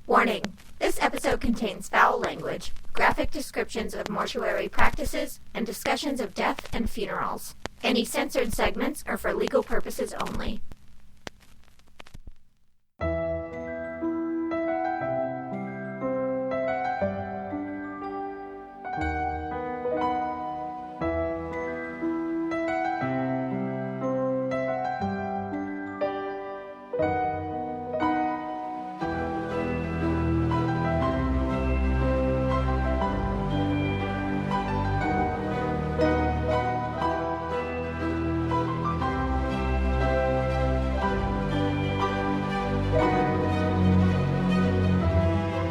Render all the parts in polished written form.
Warning: this episode contains foul language, graphic descriptions of mortuary practices, and discussions of death and funerals. Any censored segments are for legal purposes only.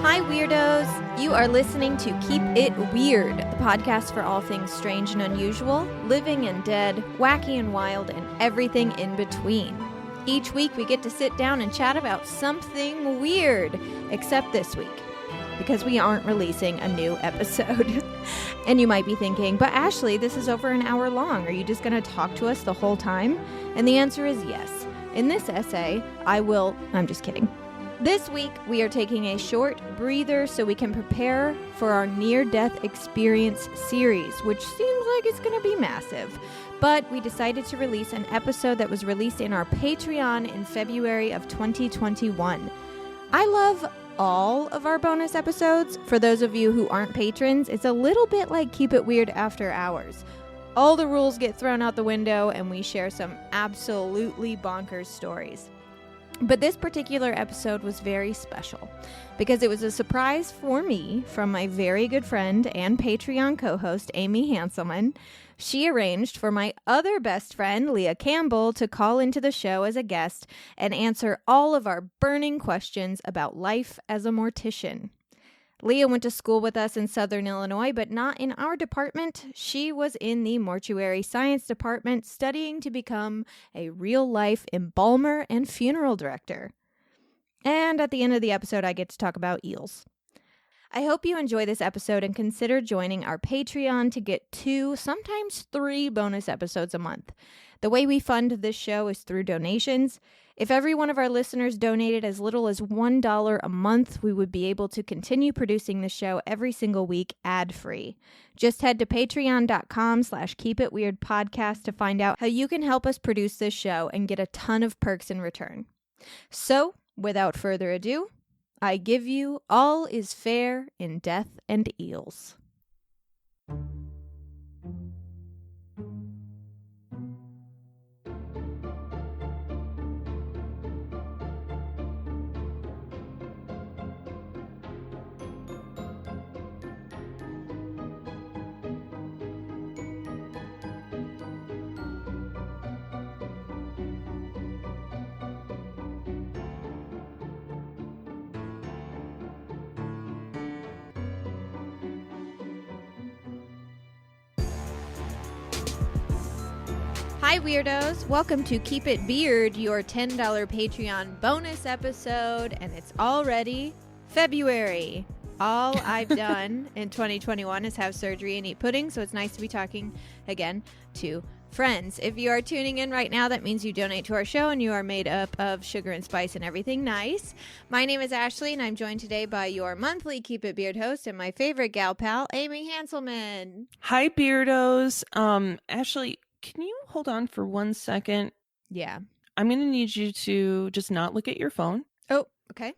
Hi, Weirdos! You are listening to Keep It Weird, the podcast for all things strange and unusual, living and dead, wacky and wild, and everything in between. Each week we get to sit down and chat about something weird, except this week, because we aren't releasing a new episode. And you might be thinking, but Ashley, this is over an hour long. Are you just going to talk to us the whole time? And the answer is yes. In this essay, I'm just kidding. This week, we are taking a short breather so we can prepare for our near-death experience series, which seems like it's going to be massive. But we decided to release an episode that was released in our Patreon in February of 2021. I love all of our bonus episodes. For those of you who aren't patrons, it's a little bit like Keep It Weird After Hours. All the rules get thrown out the window, and we share some absolutely bonkers stories. But this particular episode was very special because it was a surprise for me from my very good friend and Patreon co-host, Amy Hanselman. She arranged for my other best friend, Leah Campbell, to call into the show as a guest and answer all of our burning questions about life as a mortician. Leah went to school with us in Southern Illinois, but not in our department. She was in the mortuary science department studying to become a real-life embalmer and funeral director. And at the end of the episode, I get to talk about eels. I hope you enjoy this episode and consider joining our Patreon to get 2, sometimes 3 bonus episodes a month. The way we fund this show is through donations. If every one of our listeners donated as little as $1 a month, we would be able to continue producing the show every single week ad-free. Just head to patreon.com/keepitweirdpodcast to find out how you can help us produce this show and get a ton of perks in return. So, without further ado, I give you All Is Fair in Death and Eels. Hi, Weirdos. Welcome to Keep It Beard, your $10 Patreon bonus episode, and it's already February. All I've done in 2021 is have surgery and eat pudding, so it's nice to be talking again to friends. If you are tuning in right now, that means you donate to our show, and you are made up of sugar and spice and everything nice. My name is Ashley, and I'm joined today by your monthly Keep It Beard host and my favorite gal pal, Amy Hanselman. Hi, Beardos. Ashley, can you hold on for 1 second? Yeah. I'm going to need you to just not look at your phone. Oh, okay.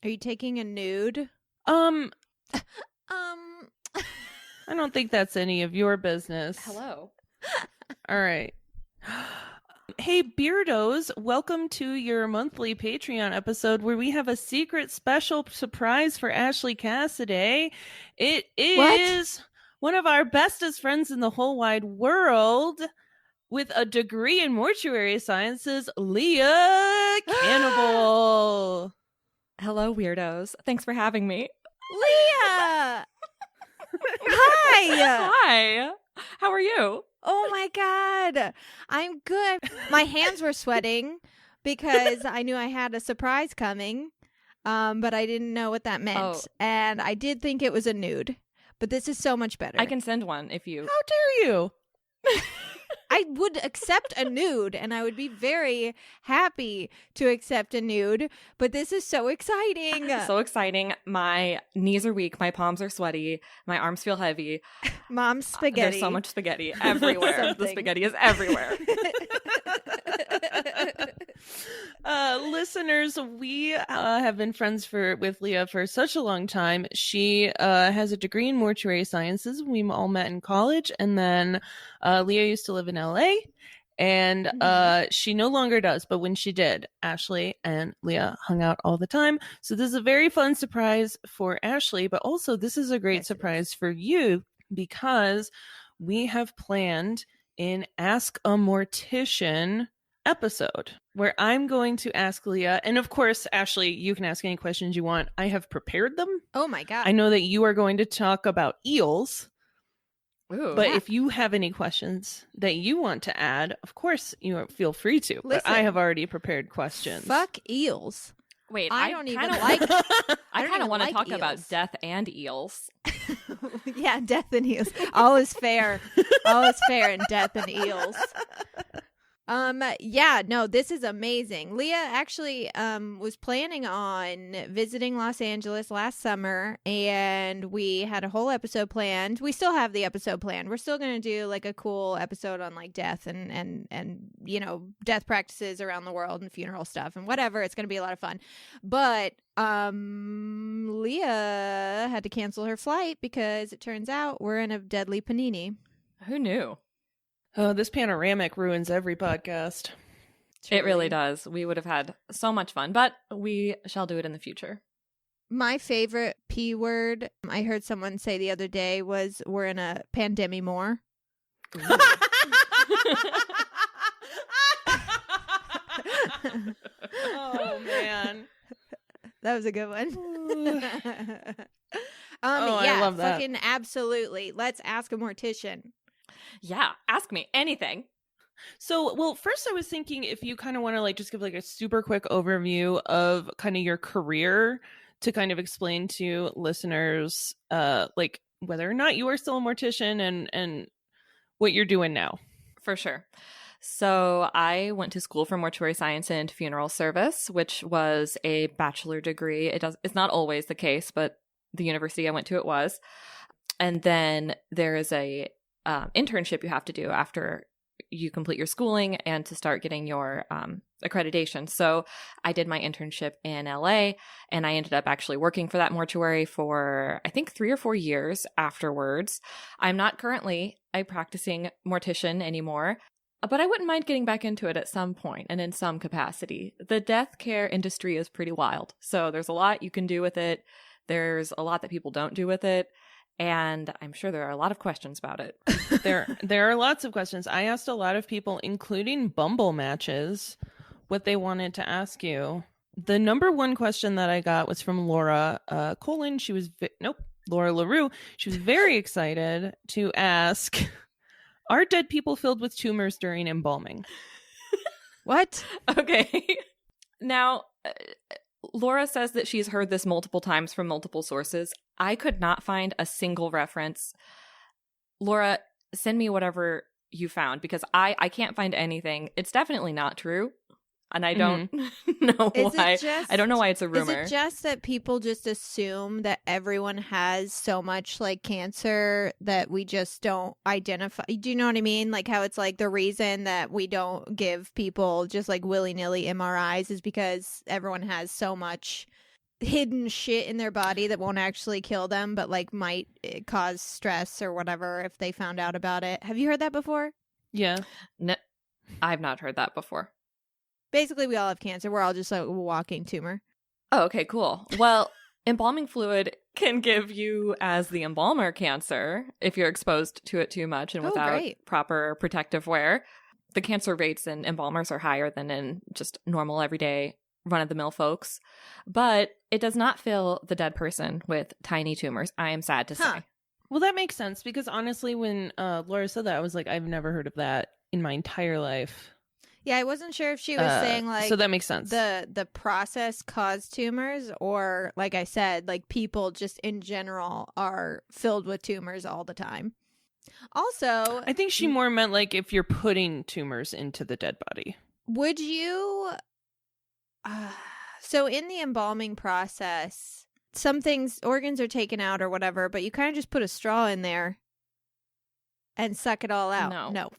Are you taking a nude? I don't think that's any of your business. Hello. All right. Hey, Beardos, welcome to your monthly Patreon episode where we have a secret special surprise for Ashley Cassidy. It is one of our bestest friends in the whole wide world with a degree in mortuary sciences, Leah Cannibal. Hello, Weirdos. Thanks for having me. Leah! Hi! Hi. How are you? Oh my God. I'm good. My hands were sweating because I knew I had a surprise coming, but I didn't know what that meant. Oh. And I did think it was a nude, but this is so much better. I can send one if you... How dare you? I would accept a nude, and I would be very happy to accept a nude, but this is so exciting. So exciting. My knees are weak. My palms are sweaty. My arms feel heavy. Mom's spaghetti. There's so much spaghetti everywhere. The spaghetti is everywhere. Listeners, we have been friends with Leah for such a long time. She has a degree in mortuary sciences. We all met in college, and then Leah used to live in LA, and she no longer does, but when she did, Ashley and Leah hung out all the time. So this is a very fun surprise for Ashley, but also this is a great surprise for you, because we have planned an Ask a Mortician episode where I'm going to ask Leah, and of course, Ashley, you can ask any questions you want. I have prepared them. Oh my God. I know that you are going to talk about eels. Ooh. But if you have any questions that you want to add, of course, feel free to. Listen, but I have already prepared questions. Fuck eels. Wait, I don't even kinda, like. I kind of want to talk eels. about death and eels. Yeah, death and eels. All is fair. All is fair in death and eels. Yeah, no, this is amazing. Leah actually was planning on visiting Los Angeles last summer, and we had a whole episode planned. We still have the episode planned. We're still going to do like a cool episode on like death and death practices around the world and funeral stuff and whatever. It's going to be a lot of fun. But Leah had to cancel her flight because it turns out we're in a deadly panini. Who knew? Oh, this panoramic ruins every podcast. It really does. We would have had so much fun, but we shall do it in the future. My favorite P word I heard someone say the other day was we're in a pandemic more. Oh, man. That was a good one. I love that. Fucking absolutely. Let's ask a mortician. Yeah, ask me anything. So, well, first I was thinking if you kind of want to like just give like a super quick overview of kind of your career to kind of explain to listeners like whether or not you are still a mortician and what you're doing now. For sure. So I went to school for mortuary science and funeral service, which was a bachelor degree. It's not always the case, but the university I went to, it was. And then there is a internship you have to do after you complete your schooling and to start getting your accreditation. So I did my internship in LA, and I ended up actually working for that mortuary for I think 3 or 4 years afterwards. I'm not currently a practicing mortician anymore, but I wouldn't mind getting back into it at some point and in some capacity. The death care industry is pretty wild. So there's a lot you can do with it. There's a lot that people don't do with it. And I'm sure there are a lot of questions about it. There are lots of questions. I asked a lot of people, including Bumble matches, what they wanted to ask you. The number one question that I got was from Laura Colin. She was Laura LaRue. She was very excited to ask, are dead people filled with tumors during embalming? What? Okay. Now, Laura says that she's heard this multiple times from multiple sources. I could not find a single reference. Laura, send me whatever you found, because I can't find anything. It's definitely not true. And I don't know why. I don't know why it's a rumor. Is it just that people just assume that everyone has so much like cancer that we just don't identify? Do you know what I mean? Like how it's like the reason that we don't give people just like willy-nilly MRIs is because everyone has so much hidden shit in their body that won't actually kill them, but like might cause stress or whatever if they found out about it. Have you heard that before? Yeah. No, I've not heard that before. Basically, we all have cancer. We're all just like a walking tumor. Oh, okay, cool. Well, embalming fluid can give you, as the embalmer, cancer if you're exposed to it too much and without proper protective wear. The cancer rates in embalmers are higher than in just normal, everyday, run-of-the-mill folks. But it does not fill the dead person with tiny tumors, I am sad to say. Well, that makes sense, because honestly, when Laura said that, I was like, I've never heard of that in my entire life. Yeah, I wasn't sure if she was saying like so that makes sense. The process caused tumors, or like I said, like people just in general are filled with tumors all the time. Also, I think she more meant like if you're putting tumors into the dead body. would you... so in the embalming process, some things, organs are taken out or whatever, but you kind of just put a straw in there and suck it all out. No.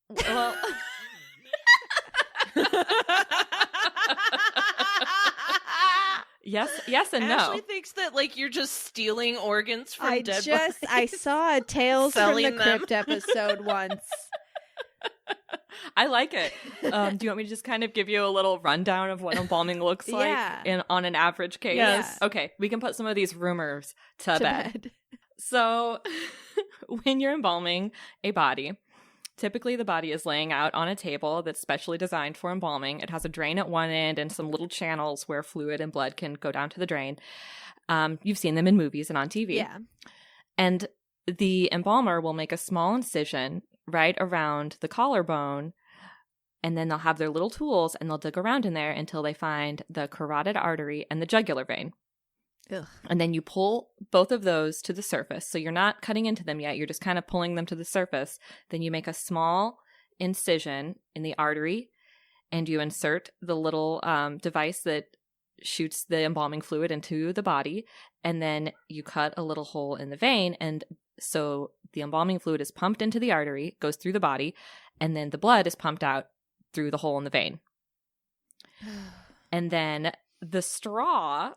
Well... Yes and no. Ashley thinks that like you're just stealing organs from dead bodies. I saw a Tales from the Selling them. Crypt episode once. I like it. Do you want me to just kind of give you a little rundown of what embalming looks like on an average case? Yes. Okay, we can put some of these rumors to bed. So when you're embalming a body, typically the body is laying out on a table that's specially designed for embalming. It has a drain at one end and some little channels where fluid and blood can go down to the drain. You've seen them in movies and on TV. Yeah. And the embalmer will make a small incision right around the collarbone, and then they'll have their little tools and they'll dig around in there until they find the carotid artery and the jugular vein. Ugh. And then you pull both of those to the surface. So you're not cutting into them yet. You're just kind of pulling them to the surface. Then you make a small incision in the artery and you insert the little device that shoots the embalming fluid into the body. And then you cut a little hole in the vein. And so the embalming fluid is pumped into the artery, goes through the body, and then the blood is pumped out through the hole in the vein. And then the straw...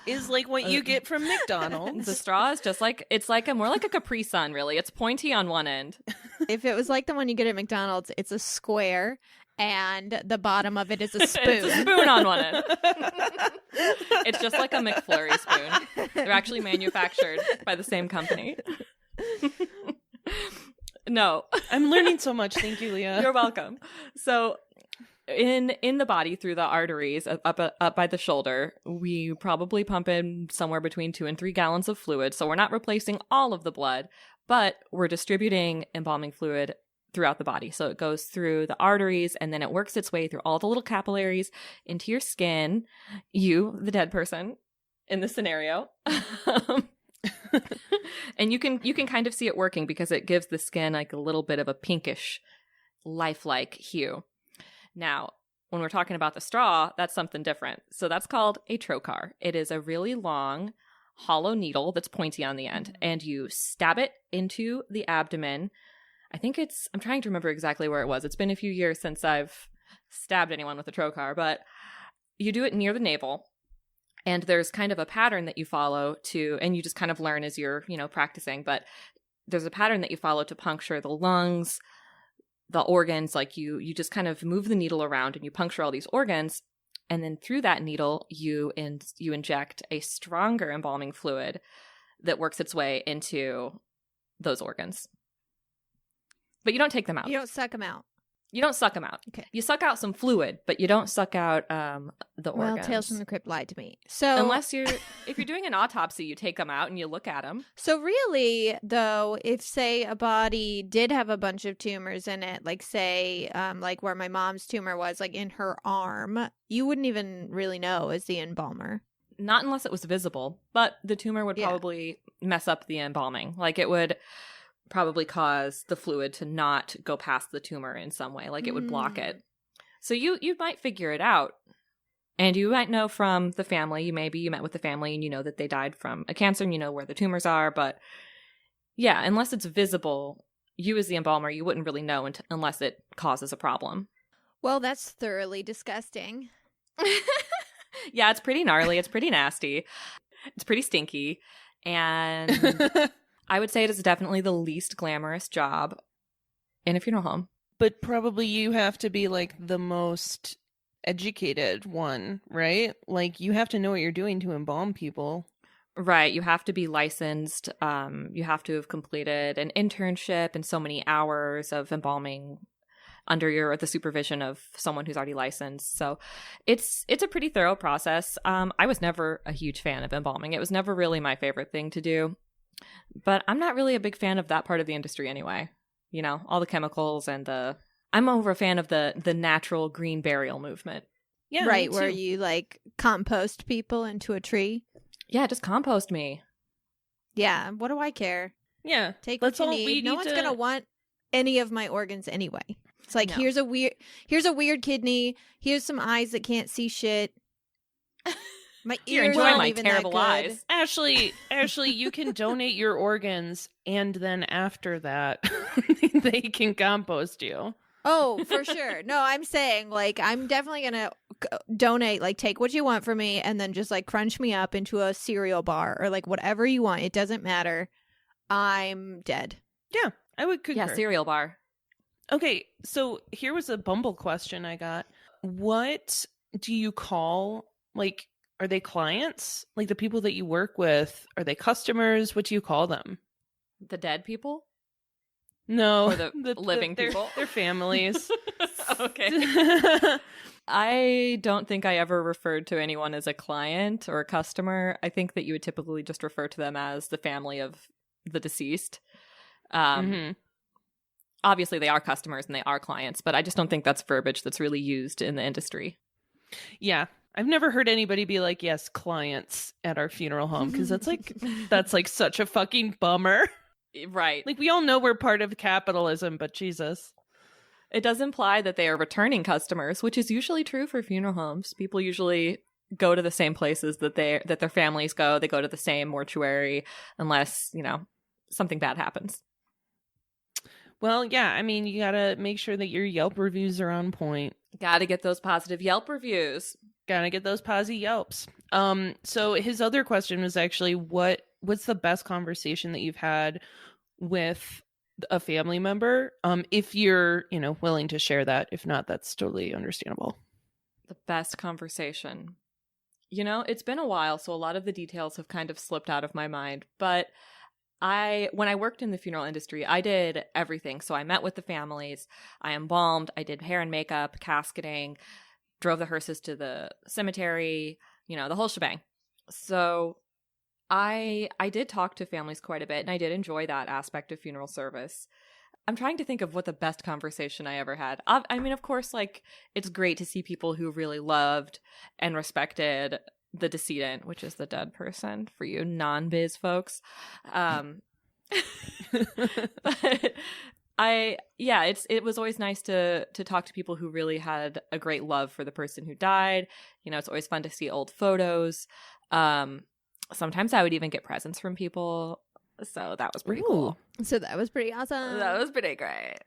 is like what you get from McDonald's. The straw is just like, it's like more like a Capri Sun, really. It's pointy on one end. If it was like the one you get at McDonald's, it's a square and the bottom of it is a spoon. It's a spoon on one end. It's just like a McFlurry spoon. They're actually manufactured by the same company. No. I'm learning so much. Thank you, Leah. You're welcome. So in the body through the arteries up by the shoulder, we probably pump in somewhere between 2 and 3 gallons of fluid. So we're not replacing all of the blood, but we're distributing embalming fluid throughout the body. So it goes through the arteries and then it works its way through all the little capillaries into your skin. You, the dead person in this scenario. And you can kind of see it working because it gives the skin like a little bit of a pinkish, lifelike hue. Now, when we're talking about the straw, that's something different. So that's called a trocar. It is a really long, hollow needle that's pointy on the end, and you stab it into the abdomen. I'm trying to remember exactly where it was. It's been a few years since I've stabbed anyone with a trocar, but you do it near the navel. And there's kind of a pattern that you follow and you just kind of learn as you're, practicing, but there's a pattern that you follow to puncture the lungs, the organs. Like you just kind of move the needle around and you puncture all these organs. And then through that needle, you inject a stronger embalming fluid that works its way into those organs. But you don't take them out. You don't suck them out. You don't suck them out. Okay. You suck out some fluid, but you don't suck out the organs. Well, Tales from the Crypt lied to me. So if you're doing an autopsy, you take them out and you look at them. So really, though, if say a body did have a bunch of tumors in it, like say, like where my mom's tumor was, like in her arm, you wouldn't even really know as the embalmer. Not unless it was visible, but the tumor would probably mess up the embalming. Like it would probably cause the fluid to not go past the tumor in some way, like it would block it. So you might figure it out, and you might know from the family. Maybe you met with the family and you know that they died from a cancer and you know where the tumors are, but yeah, unless it's visible, you as the embalmer, you wouldn't really know unless it causes a problem. Well, that's thoroughly disgusting. Yeah, it's pretty gnarly. It's pretty nasty. It's pretty stinky. And I would say it is definitely the least glamorous job in a funeral home. But probably you have to be like the most educated one, right? Like you have to know what you're doing to embalm people. Right. You have to be licensed. You have to have completed an internship and so many hours of embalming under the supervision of someone who's already licensed. So it's a pretty thorough process. I was never a huge fan of embalming. It was never really my favorite thing to do. But I'm not really a big fan of that part of the industry anyway. All the chemicals and I'm over a fan of the natural green burial movement. Yeah, right, me where too. you like compost people into a tree. Yeah, just compost me. Yeah, what do I care? Yeah, Take that's what you all need. we No need one's to... gonna want any of my organs anyway. It's like, No. here's a weird kidney. Here's some eyes that can't see shit. My You're ears enjoying aren't my even terrible that good. eyes. Ashley, you can donate your organs, and then after that, they can compost you. Oh, for sure. No, I'm saying, like, I'm definitely gonna donate, like, take what you want from me and then just, like, crunch me up into a cereal bar or, like, whatever you want. It doesn't matter. I'm dead. Yeah, I would concur. Yeah, cereal bar. Okay, so here was a Bumble question I got. What do you call, like, are they clients? Like, the people that you work with, are they customers? What do you call them? The dead people? No. Or the living people? They're families. Okay. I don't think I ever referred to anyone as a client or a customer. I think that you would typically just refer to them as the family of the deceased. Obviously, they are customers and they are clients, but I just don't think that's verbiage that's really used in the industry. Yeah. I've never heard anybody be like, yes, clients at our funeral home, because that's like such a fucking bummer. Right. Like, we all know we're part of capitalism, but Jesus. It does imply that they are returning customers, which is usually true for funeral homes. People usually go to the same places that their families go. They go to the same mortuary unless, something bad happens. Well, yeah, I mean, you gotta make sure that your Yelp reviews are on point. Gotta get those positive Yelp reviews. Gotta get those posy Yelps. So his other question was actually, what's the best conversation that you've had with a family member? If you're, willing to share that. If not, that's totally understandable. The best conversation. It's been a while, so a lot of the details have kind of slipped out of my mind. But when I worked in the funeral industry, I did everything. So I met with the families, I embalmed, I did hair and makeup, casketing, drove the hearses to the cemetery, the whole shebang. So I did talk to families quite a bit, and I did enjoy that aspect of funeral service. I'm trying to think of what the best conversation I ever had. I mean, of course, like, it's great to see people who really loved and respected the decedent, which is the dead person for you non-biz folks. But it was always nice to talk to people who really had a great love for the person who died. It's always fun to see old photos. Sometimes I would even get presents from people. So that was pretty cool. So that was pretty awesome. That was pretty great.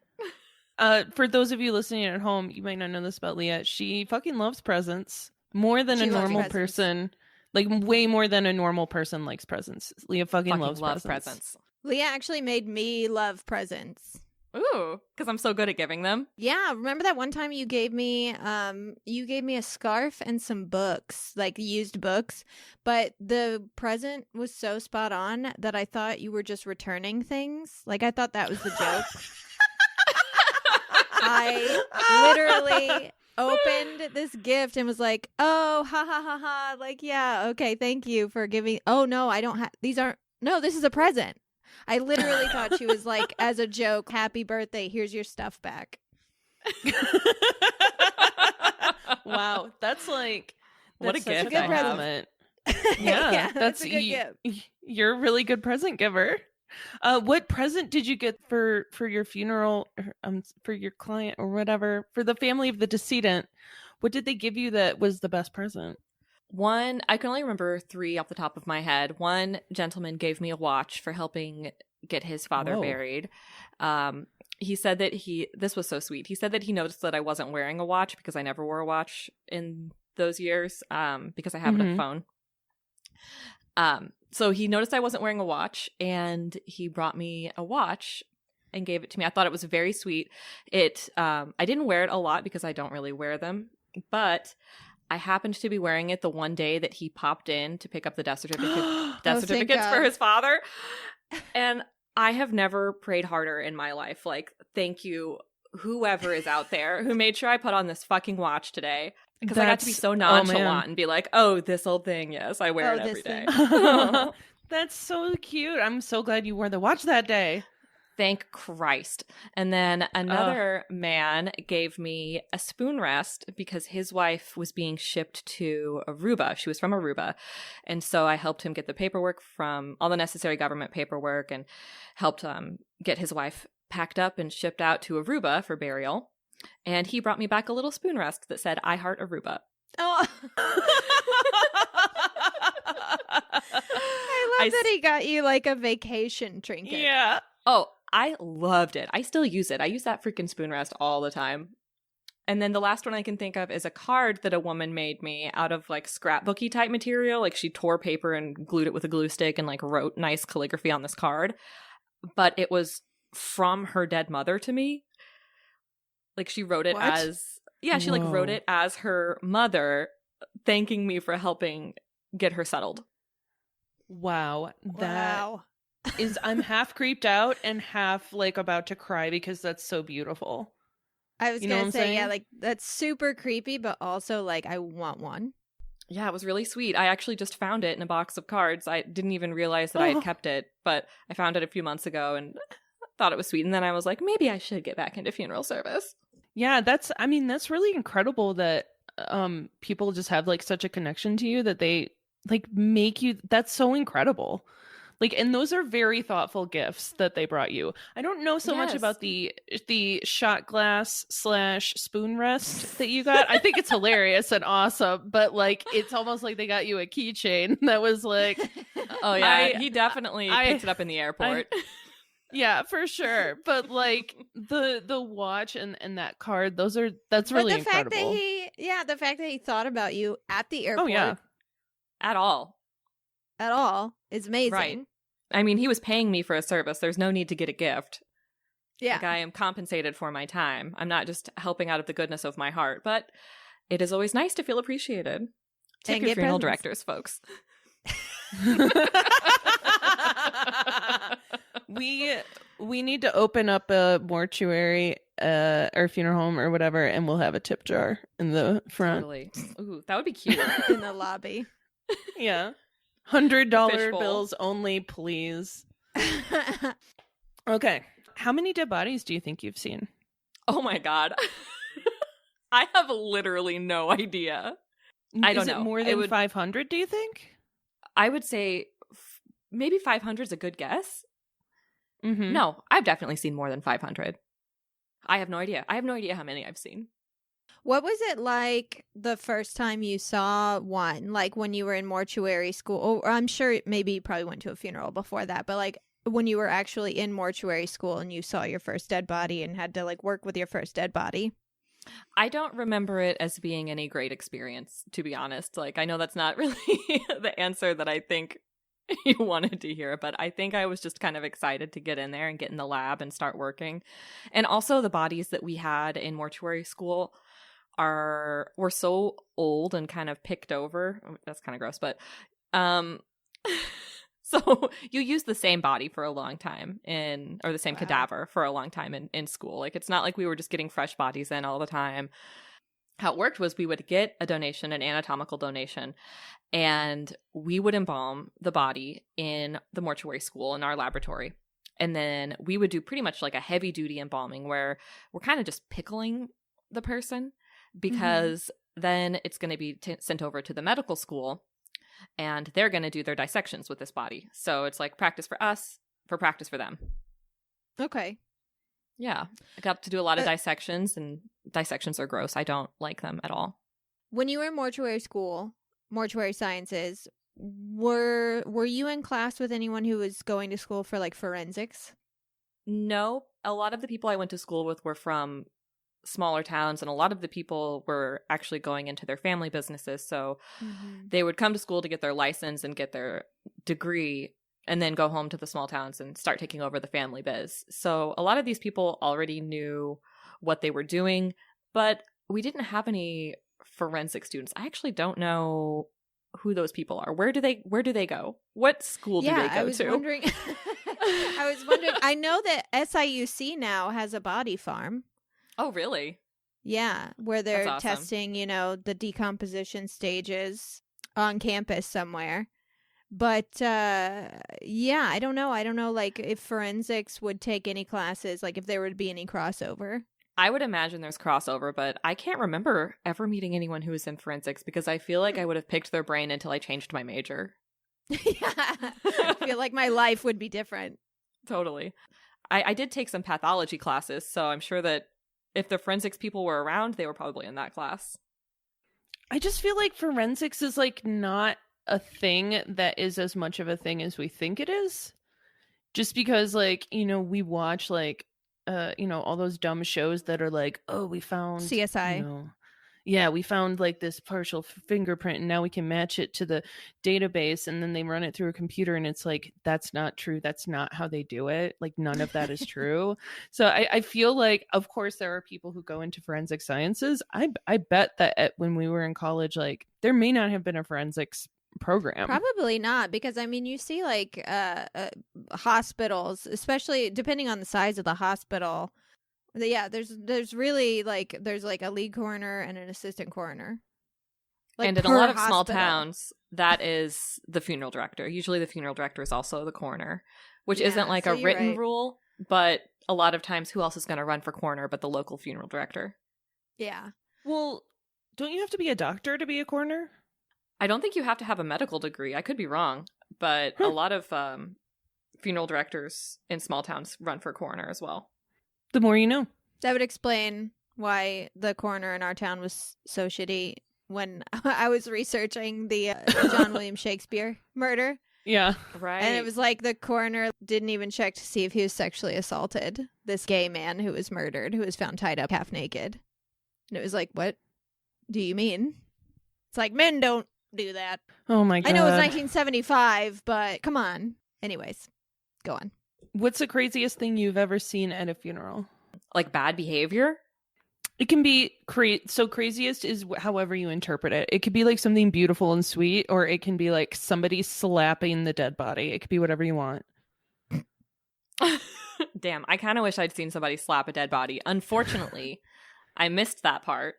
For those of you listening at home, you might not know this about Leah. She fucking loves presents more than a normal person. Like, way more than a normal person likes presents. Leah fucking loves presents. Leah actually made me love presents. Ooh, because I'm so good at giving them. Yeah, remember that one time you gave me a scarf and some books, like used books, but the present was so spot on that I thought you were just returning things. Like, I thought that was the joke. I literally opened this gift and was like, oh, ha ha ha ha, like, yeah, okay, thank you for giving. Oh no, I don't have, this is a present. I literally thought she was like, as a joke, happy birthday, here's your stuff back. Wow, that's like, what a such gift. a good present. Yeah, that's a good gift. You're a really good present giver. What present did you get for your funeral, for your client or whatever, for the family of the decedent? What did they give you that was the best present? One, I can only remember 3 off the top of my head. One gentleman gave me a watch for helping get his father buried. He said that this was so sweet. He said that he noticed that I wasn't wearing a watch because I never wore a watch in those years, because I have a phone. So he noticed I wasn't wearing a watch, and he brought me a watch and gave it to me. I thought it was very sweet. I didn't wear it a lot because I don't really wear them, but I happened to be wearing it the one day that he popped in to pick up the death certificates for his father. And I have never prayed harder in my life. Like, thank you, whoever is out there who made sure I put on this fucking watch today. Because I got to be so nonchalant and be like, oh, this old thing, yes, I wear it every day. That's so cute. I'm so glad you wore the watch that day. Thank Christ. And then another man gave me a spoon rest because his wife was being shipped to Aruba. She was from Aruba. And so I helped him get the paperwork from all the necessary government paperwork and helped get his wife packed up and shipped out to Aruba for burial. And he brought me back a little spoon rest that said, "I heart Aruba." Oh. I love that he got you like a vacation trinket. Yeah. Oh, I loved it. I still use it. I use that freaking spoon rest all the time. And then the last one I can think of is a card that a woman made me out of like scrapbooky type material. Like she tore paper and glued it with a glue stick and like wrote nice calligraphy on this card. But it was from her dead mother to me. Like she wrote it she like wrote it as her mother thanking me for helping get her settled. Wow. That is, I'm half creeped out and half like about to cry because that's so beautiful. I was going to say, yeah, like that's super creepy, but also like I want one. Yeah, it was really sweet. I actually just found it in a box of cards. I didn't even realize that I had kept it, but I found it a few months ago and thought it was sweet. And then I was like, maybe I should get back into funeral service. Yeah, that's really incredible that people just have like such a connection to you that they like make you. That's so incredible. Like, and those are very thoughtful gifts that they brought you. I don't know so much about the shot glass / spoon rest that you got. I think it's hilarious and awesome, but like it's almost like they got you a keychain that was like, oh yeah, he definitely picked it up in the airport. Yeah, for sure. But like the watch and that card, that's really incredible. The fact that he thought about you at the airport. Oh yeah. At all is amazing. Right. I mean, he was paying me for a service. There's no need to get a gift. Yeah. Like, I am compensated for my time. I'm not just helping out of the goodness of my heart, but it is always nice to feel appreciated. Tip your funeral directors, folks. We need to open up a mortuary or funeral home or whatever, and we'll have a tip jar in the front. Totally. Ooh, that would be cute. In the lobby. Yeah. $100 bills only, please. Okay. How many dead bodies do you think you've seen? Oh my God. I have literally no idea. I don't know. Is it more than 500, do you think? I would say maybe 500 is a good guess. Mm-hmm. No, I've definitely seen more than 500. I have no idea. I have no idea how many I've seen. What was it like the first time you saw one? Like when you were in mortuary school? Or I'm sure maybe you probably went to a funeral before that, but like when you were actually in mortuary school and you saw your first dead body and had to like work with your first dead body. I don't remember it as being any great experience, to be honest. Like, I know that's not really the answer that I think you wanted to hear, but I think I was just kind of excited to get in there and get in the lab and start working. And also the bodies that we had in mortuary school were so old and kind of picked over. That's kind of gross, but so you use the same body for a long time or the same cadaver for a long time in school. Like, it's not like we were just getting fresh bodies in all the time. How it worked was we would get a donation, an anatomical donation, and we would embalm the body in the mortuary school in our laboratory. And then we would do pretty much like a heavy duty embalming where we're kind of just pickling the person, because then it's going to be sent over to the medical school and they're going to do their dissections with this body. So it's like practice for us, for practice for them. Okay. Yeah. I got to do a lot of dissections, and dissections are gross. I don't like them at all. When you were in mortuary school, mortuary sciences, were you in class with anyone who was going to school for like forensics? No. A lot of the people I went to school with were from smaller towns, and a lot of the people were actually going into their family businesses. So they would come to school to get their license and get their degree, and then go home to the small towns and start taking over the family biz. So a lot of these people already knew what they were doing, but we didn't have any forensic students. I actually don't know who those people are. Where do they go? What school do they go to? I was wondering. I know that SIUC now has a body farm. Oh, really? Yeah, where they're That's awesome. testing, the decomposition stages on campus somewhere. But yeah, I don't know. I don't know, like, if forensics would take any classes, like if there would be any crossover. I would imagine there's crossover, but I can't remember ever meeting anyone who was in forensics because I feel like I would have picked their brain until I changed my major. Yeah. I feel like my life would be different. Totally. I did take some pathology classes, so I'm sure that if the forensics people were around, they were probably in that class. I just feel like forensics is like not a thing that is as much of a thing as we think it is. Just because, like, you know, we watch like you know, all those dumb shows that are like, oh, we found CSI. You know, yeah, we found like this partial fingerprint and now we can match it to the database, and then they run it through a computer and it's like, that's not true. That's not how they do it. Like, none of that is true. So I feel like, of course, there are people who go into forensic sciences. I bet that when we were in college, like, there may not have been a forensics program. Probably not, because I mean, you see like hospitals, especially depending on the size of the hospital. Yeah, there's really like there's like a lead coroner and an assistant coroner. Like, and in a per lot of small hospital. towns, that is the funeral director. Usually the funeral director is also the coroner, which Yeah, isn't like so a you're written right. rule, but a lot of times who else is going to run for coroner but the local funeral director? Yeah. Well, don't you have to be a doctor to be a coroner? I don't think you have to have a medical degree. I could be wrong, but a lot of funeral directors in small towns run for coroner as well. The more you know. That would explain why the coroner in our town was so shitty when I was researching the John William Shakespeare murder. Yeah. Right. And it was like the coroner didn't even check to see if he was sexually assaulted. This gay man who was murdered, who was found tied up half naked. And it was like, what do you mean? It's like, men don't do that. Oh my God. I know it was 1975, but come on. Anyways, go on. What's the craziest thing you've ever seen at a funeral? Like bad behavior? It can be so craziest is however you interpret it. It could be like something beautiful and sweet, or it can be like somebody slapping the dead body. It could be whatever you want. Damn, I kind of wish I'd seen somebody slap a dead body. Unfortunately, I missed that part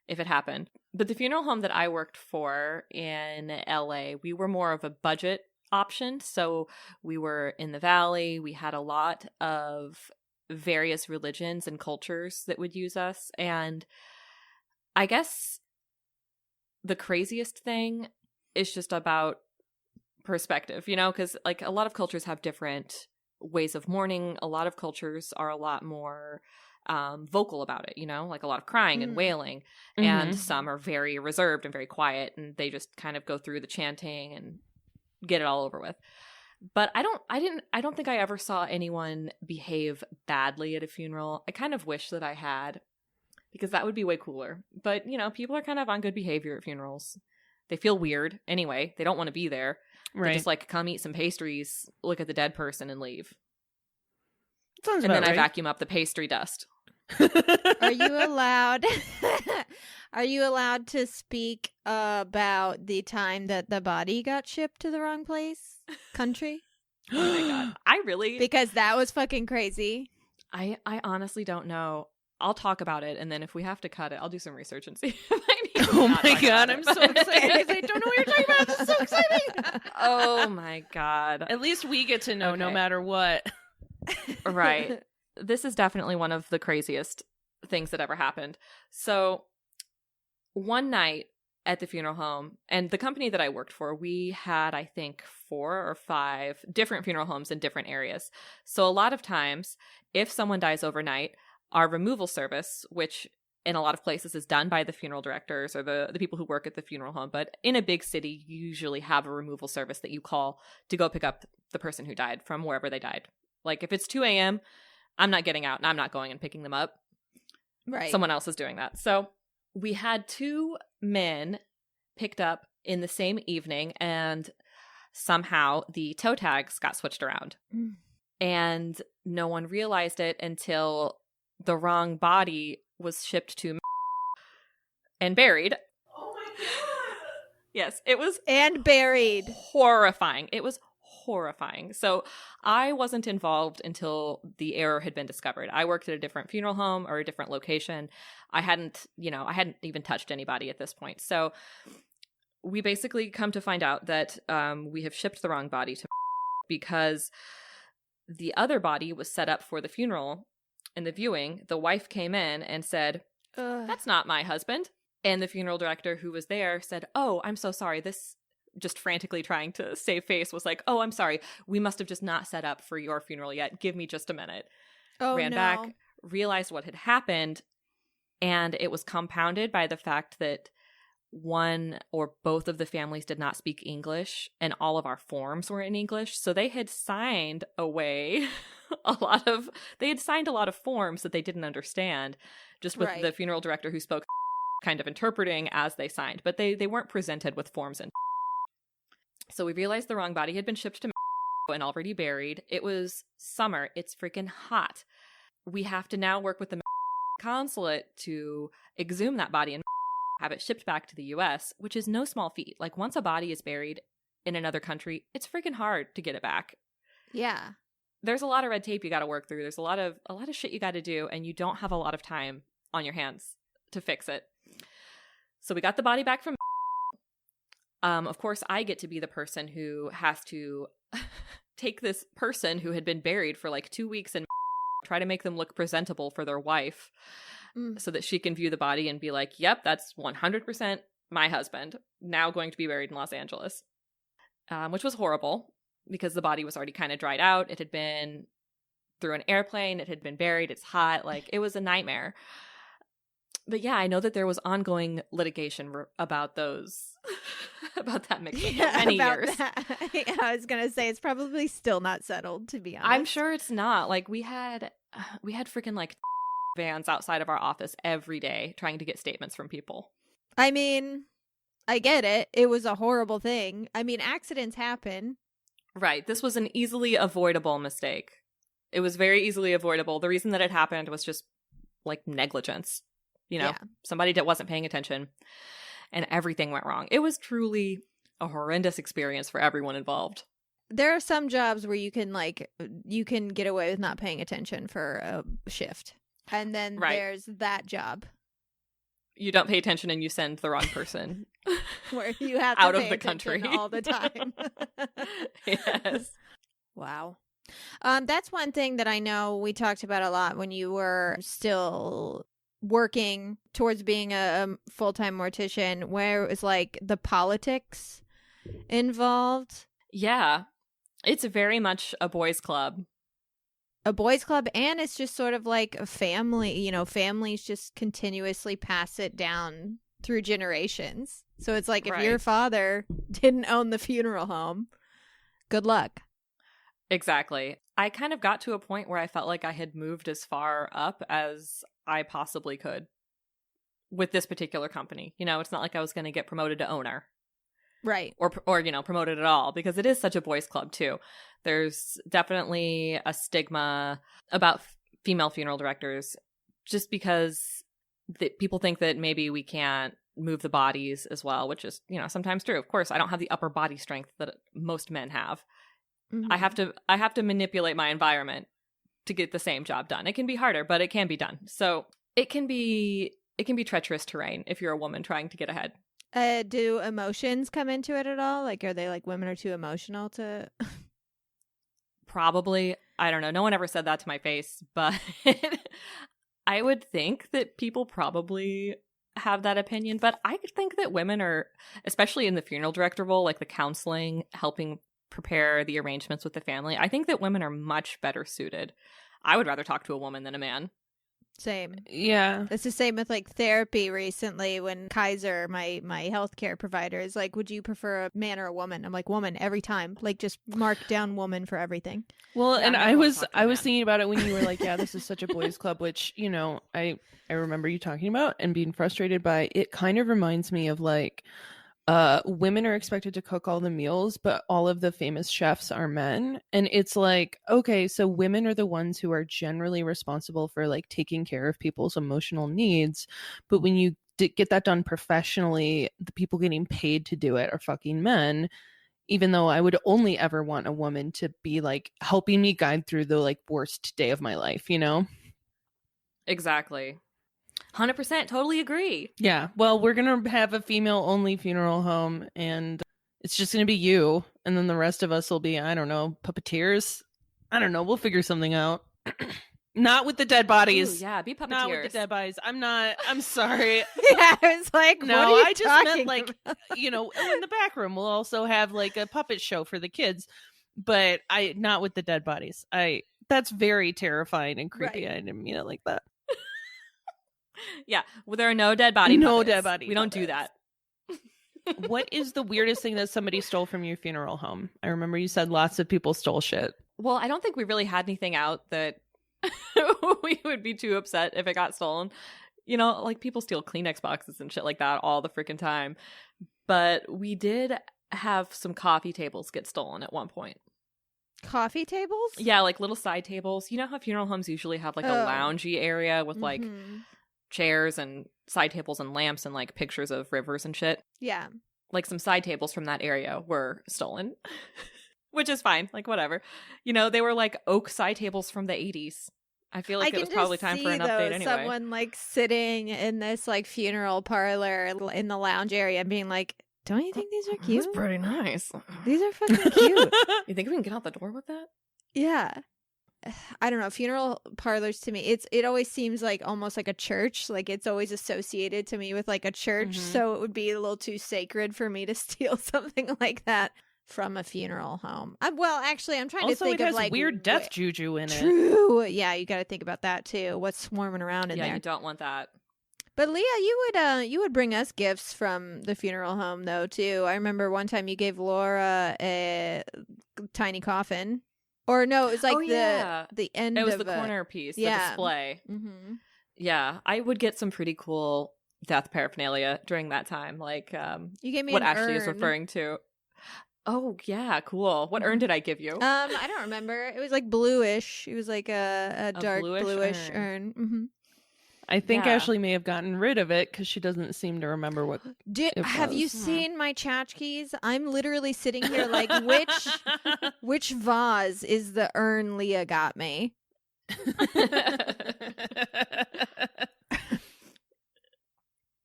if it happened. But the funeral home that I worked for in LA, we were more of a budget option. So we were in the valley. We had a lot of various religions and cultures that would use us. And I guess the craziest thing is just about perspective, you know, because like a lot of cultures have different ways of mourning. A lot of cultures are a lot more vocal about it, you know, like a lot of crying and wailing. And some are very reserved and very quiet, and they just kind of go through the chanting and get it all over with. But I don't think I ever saw anyone behave badly at a funeral. I kind of wish that I had, because that would be way cooler. But, you know, people are kind of on good behavior at funerals. They feel weird anyway. They don't want to be there. Right. They just like come eat some pastries, look at the dead person, and leave. Sounds And about then I right. vacuum up the pastry dust. Are you allowed Are you allowed to speak about the time that the body got shipped to the wrong place? Country? Oh my God. I really Because that was fucking crazy. I honestly don't know. I'll talk about it, and then if we have to cut it, I'll do some research and see if I need to Oh not my talk God, about I'm it. so excited because I don't know what you're talking about. This is so exciting. Oh my God. At least we get to know no Okay. matter what. Right. This is definitely one of the craziest things that ever happened. So one night at the funeral home, and the company that I worked for, we had, I think, 4 or 5 different funeral homes in different areas. So a lot of times, if someone dies overnight, our removal service, which in a lot of places is done by the funeral directors or the people who work at the funeral home, but in a big city, you usually have a removal service that you call to go pick up the person who died from wherever they died. Like if it's 2 a.m., I'm not getting out and I'm not going and picking them up. Right. Someone else is doing that. So we had 2 men picked up in the same evening, and somehow the toe tags got switched around. And no one realized it until the wrong body was shipped to and buried. Oh my God. Yes, it was And buried. horrifying. It was horrifying. So I wasn't involved until the error had been discovered. I worked at a different funeral home or a different location. I hadn't even touched anybody at this point. So we basically come to find out that we have shipped the wrong body to because the other body was set up for the funeral. In the viewing, the wife came in and said, "That's not my husband." And the funeral director who was there said, "Oh, I'm so sorry. This," just frantically trying to save face, was like, "Oh, I'm sorry. We must have just not set up for your funeral yet. Give me just a minute." Ran back, realized what had happened, and it was compounded by the fact that one or both of the families did not speak English, and all of our forms were in English. So they had signed away they had signed a lot of forms that they didn't understand, just with the funeral director who spoke kind of interpreting as they signed, but they weren't presented with forms. And so we realized the wrong body had been shipped to and already buried. It was summer. It's freaking hot. We have to now work with the consulate to exhume that body and have it shipped back to the US, which is no small feat. Like, once a body is buried in another country, it's freaking hard to get it back. Yeah. There's a lot of red tape you got to work through. There's a lot of shit you got to do, and you don't have a lot of time on your hands to fix it. So we got the body back from of course, I get to be the person who has to take this person who had been buried for like 2 weeks and try to make them look presentable for their wife so that she can view the body and be like, "Yep, that's 100% my husband, now going to be buried in Los Angeles," which was horrible because the body was already kind of dried out. It had been through an airplane. It had been buried. It's hot. Like, it was a nightmare. But yeah, I know that there was ongoing litigation about those, about that mix-up for many years. Yeah, I was gonna say it's probably still not settled, to be honest. I'm sure it's not. Like, we had freaking like vans outside of our office every day trying to get statements from people. I mean, I get it. It was a horrible thing. I mean, accidents happen. Right. This was an easily avoidable mistake. It was very easily avoidable. The reason that it happened was just like negligence. You know, somebody that wasn't paying attention, and everything went wrong. It was truly a horrendous experience for everyone involved. There are some jobs where you can get away with not paying attention for a shift. And then there's that job. You don't pay attention and you send the wrong person where you have to out pay of the country all the time. Yes. Wow. That's one thing that I know we talked about a lot when you were still working towards being a full-time mortician, where it was like the politics involved. Yeah. It's very much a boys' club. A boys' club, and it's just sort of like a family. You know, families just continuously pass it down through generations. So it's like if your father didn't own the funeral home, good luck. Exactly. I kind of got to a point where I felt like I had moved as far up as I possibly could with this particular company. You know, it's not like I was going to get promoted to owner. Right. Or, you know, promoted at all, because it is such a boys' club, too. There's definitely a stigma about female funeral directors just because people think that maybe we can't move the bodies as well, which is, you know, sometimes true. Of course, I don't have the upper body strength that most men have. Mm-hmm. I have to manipulate my environment to get the same job done. It can be harder, but it can be done. So it can be treacherous terrain if you're a woman trying to get ahead. Do emotions come into it at all? Like, are they like women are too emotional to? Probably. I don't know. No one ever said that to my face, but I would think that people probably have that opinion. But I think that women are, especially in the funeral director role, like the counseling, helping prepare the arrangements with the family, I think that women are much better suited. I would rather talk to a woman than a man. Same. Yeah. It's the same with like therapy recently when Kaiser, my healthcare provider, is like, would you prefer a man or a woman? I'm like, woman every time. Like, just mark down woman for everything. Well, yeah, and I was thinking about it when you were like, yeah, this is such a boys' club, which, you know, I remember you talking about and being frustrated by. It kind of reminds me of like women are expected to cook all the meals, but all of the famous chefs are men. And it's like, okay, so women are the ones who are generally responsible for like taking care of people's emotional needs. But when you get that done professionally, the people getting paid to do it are fucking men. Even though I would only ever want a woman to be like helping me guide through the like worst day of my life, you know? Exactly. 100% totally agree. Yeah. Well, we're going to have a female-only funeral home, and it's just going to be you. And then the rest of us will be, I don't know, puppeteers. I don't know. We'll figure something out. Not with the dead bodies. Ooh, yeah, be puppeteers. Not with the dead bodies. I'm sorry. Yeah, I was like, No, what are you I just meant talking like, about? In the back room, we'll also have like a puppet show for the kids, but not with the dead bodies. That's very terrifying and creepy. Right. I didn't mean it like that. Yeah, well, there are no dead body No puppets. dead body We don't do puppets. that. What is the weirdest thing that somebody stole from your funeral home? I remember you said lots of people stole shit. Well, I don't think we really had anything out that we would be too upset if it got stolen. Like people steal Kleenex boxes and shit like that all the freaking time. But we did have some coffee tables get stolen at one point. Coffee tables? Yeah, like little side tables. You know how funeral homes usually have like a loungy area with like chairs and side tables and lamps and like pictures of rivers and shit? Yeah. Like some side tables from that area were stolen. Which is fine, like whatever. They were like oak side tables from the 80s. I feel like it was probably time for an update anyway. Someone like sitting in this like funeral parlor in the lounge area and being like, don't you think these are cute? That's pretty nice. These are fucking cute. You think we can get out the door with that? Yeah. I don't know. Funeral parlors to me, it always seems like almost like a church. Like it's always associated to me with like a church. So it would be a little too sacred for me to steal something like that from a funeral home. Well, actually, I'm trying to think it has of like weird death juju in it. True. Yeah, you got to think about that too. What's swarming around in there? Yeah, you don't want that. But Leah, you would bring us gifts from the funeral home though too. I remember one time you gave Laura a tiny coffin. Or no, it was like the end of it was the corner piece, the display. Mm-hmm. Yeah, I would get some pretty cool death paraphernalia during that time, like you gave me what an Ashley urn. is referring to. Oh yeah, cool. What urn did I give you? I don't remember. It was like bluish. It was like a dark bluish urn. Mm-hmm. I think Ashley may have gotten rid of it because she doesn't seem to remember what Have you seen my tchotchkes? I'm literally sitting here like, which vase is the urn Leah got me?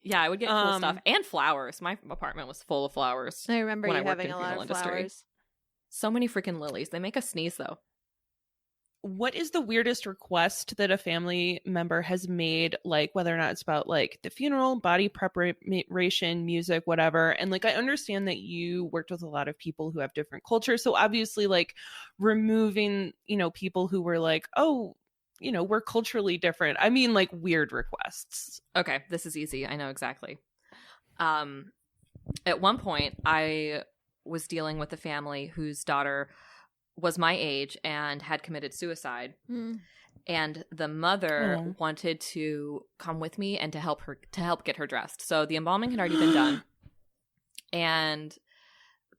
Yeah, I would get cool stuff and flowers. My apartment was full of flowers. I remember you having a lot of flowers. So many freaking lilies. They make us sneeze though. What is the weirdest request that a family member has made, like whether or not it's about like the funeral, body preparation, music, whatever? And like I understand that you worked with a lot of people who have different cultures, so obviously like removing people who were like, oh, we're culturally different. I mean like weird requests. Okay, this is easy. I know exactly. At one point I was dealing with a family whose daughter was my age and had committed suicide. And the mother wanted to come with me and to help get her dressed. So the embalming had already been done. And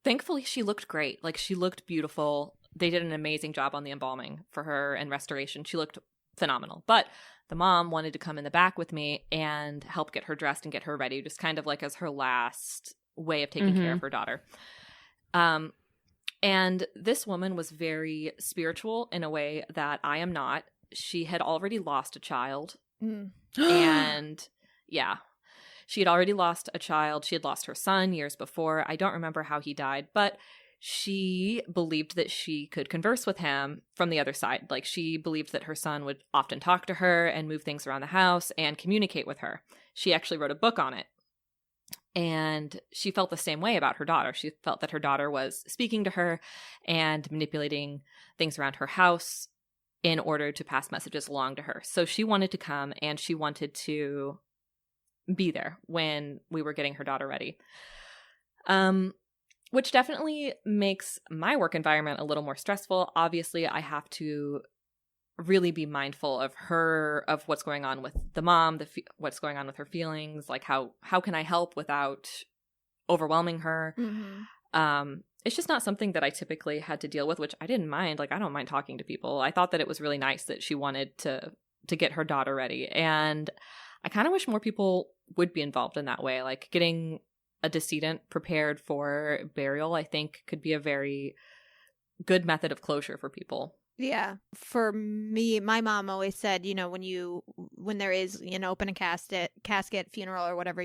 thankfully she looked great. Like she looked beautiful. They did an amazing job on the embalming for her and restoration. She looked phenomenal. But the mom wanted to come in the back with me and help get her dressed and get her ready, just kind of like as her last way of taking care of her daughter. And this woman was very spiritual in a way that I am not. She had already lost a child. And yeah, she had already lost a child. She had lost her son years before. I don't remember how he died, but she believed that she could converse with him from the other side. Like she believed that her son would often talk to her and move things around the house and communicate with her. She actually wrote a book on it. And she felt the same way about her daughter. She felt that her daughter was speaking to her and manipulating things around her house in order to pass messages along to her. So she wanted to come and she wanted to be there when we were getting her daughter ready. Which definitely makes my work environment a little more stressful. Obviously, I have to really be mindful of her, of what's going on with the mom, what's going on with her feelings, like how can I help without overwhelming her. It's just not something that I typically had to deal with, which I didn't mind. Like I don't mind talking to people. I thought that it was really nice that she wanted to get her daughter ready, and I kind of wish more people would be involved in that way. Like getting a decedent prepared for burial, I think could be a very good method of closure for people. Yeah. For me, my mom always said, when there is an open casket, funeral or whatever,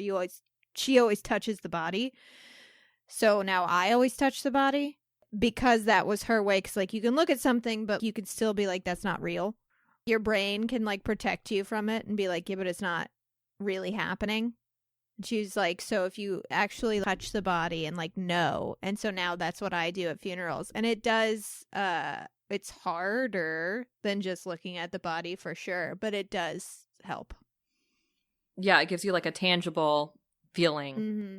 she always touches the body. So now I always touch the body because that was her way. Because, you can look at something, but you could still be like, that's not real. Your brain can, protect you from it and be like, yeah, but it's not really happening. She's like, so if you actually touch the body and, no. And so now that's what I do at funerals. And it does, it's harder than just looking at the body for sure, but it does help. Yeah, it gives you, a tangible feeling.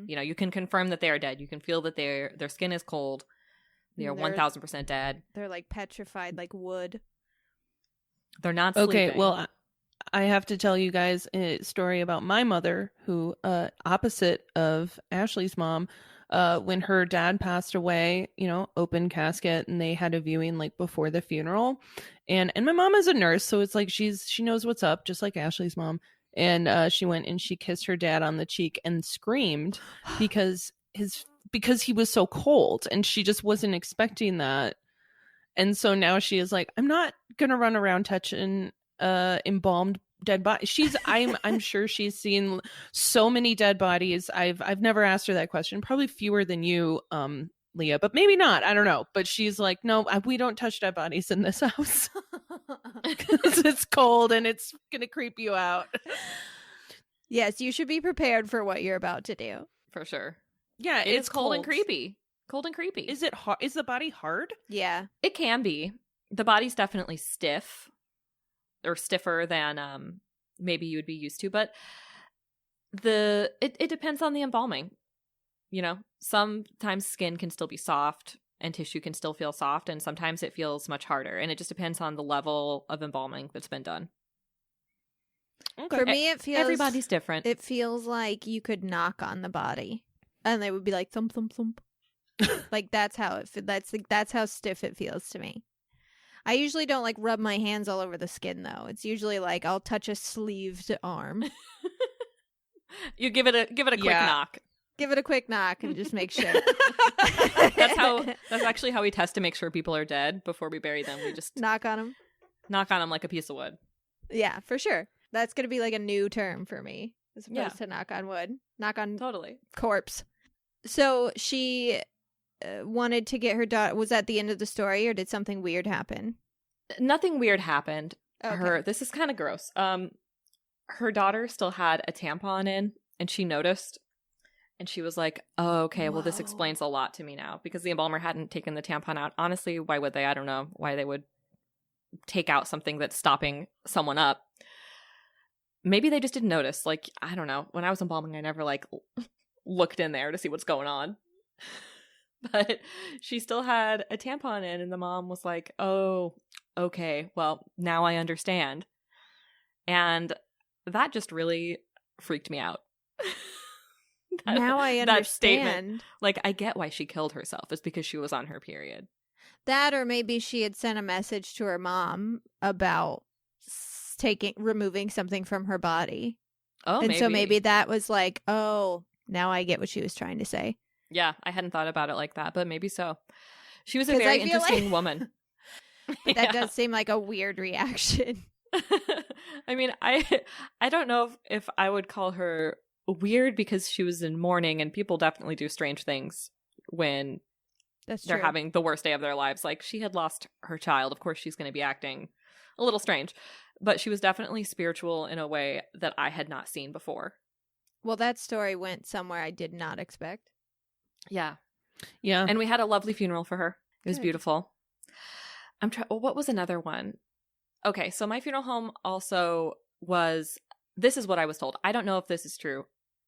Mm-hmm. You can confirm that they are dead. You can feel that their skin is cold. They're 1,000% dead. They're petrified like wood. They're not sleeping. Okay, well, I have to tell you guys a story about my mother, who, opposite of Ashley's mom, when her dad passed away, open casket, and they had a viewing before the funeral. And my mom is a nurse, so it's she knows what's up, just like Ashley's mom. And she went and she kissed her dad on the cheek and screamed because he was so cold, and she just wasn't expecting that. And so now she is like, I'm not gonna run around touching embalmed dead body. I'm sure she's seen so many dead bodies. I've never asked her that question. Probably fewer than you, Leah, but maybe not. I don't know. But she's like, no, we don't touch dead bodies in this house because it's cold and it's gonna creep you out. Yes, you should be prepared for what you're about to do. For sure. Yeah, it's cold and creepy. Cold and creepy. Is it hard? Is the body hard? Yeah, it can be. The body's definitely stiff, or stiffer than maybe you would be used to, but it depends on the embalming. Sometimes skin can still be soft and tissue can still feel soft, and sometimes it feels much harder, and it just depends on the level of embalming that's been done. Okay. For me, it feels everybody's different. It feels like you could knock on the body, and they would be like thump thump thump. That's how it. That's how stiff it feels to me. I usually don't rub my hands all over the skin though. It's usually I'll touch a sleeved arm. You give it a quick knock. Give it a quick knock and just make sure. That's actually how we test to make sure people are dead before we bury them. We just knock on them. Knock on them like a piece of wood. Yeah, for sure. That's gonna be a new term for me as opposed to knock on wood. Knock on corpse. So she wanted to get her daughter. Was that the end of the story, or did something weird happen? Nothing weird happened. Okay. This is kind of gross. Her daughter still had a tampon in, and she noticed, and she was like, "Oh, okay. Well, this explains a lot to me now," because the embalmer hadn't taken the tampon out. Honestly, why would they? I don't know why they would take out something that's stopping someone up. Maybe they just didn't notice. I don't know. When I was embalming, I never looked in there to see what's going on. But she still had a tampon in, and the mom was like, "Oh, okay, well, now I understand." And that just really freaked me out. Now I understand. That statement, I get why she killed herself. It's because she was on her period. That, or maybe she had sent a message to her mom about removing something from her body. Oh, and maybe. So maybe that was oh, now I get what she was trying to say. Yeah, I hadn't thought about it like that, but maybe so. She was a very interesting woman. But that does seem like a weird reaction. I mean, I don't know if I would call her weird, because she was in mourning, and people definitely do strange things when they're having the worst day of their lives. She had lost her child. Of course, she's going to be acting a little strange, but she was definitely spiritual in a way that I had not seen before. Well, that story went somewhere I did not expect. Yeah. And we had a lovely funeral for her. It was beautiful. What was another one? Okay, so my funeral home also was, this is what I was told. I don't know if this is true.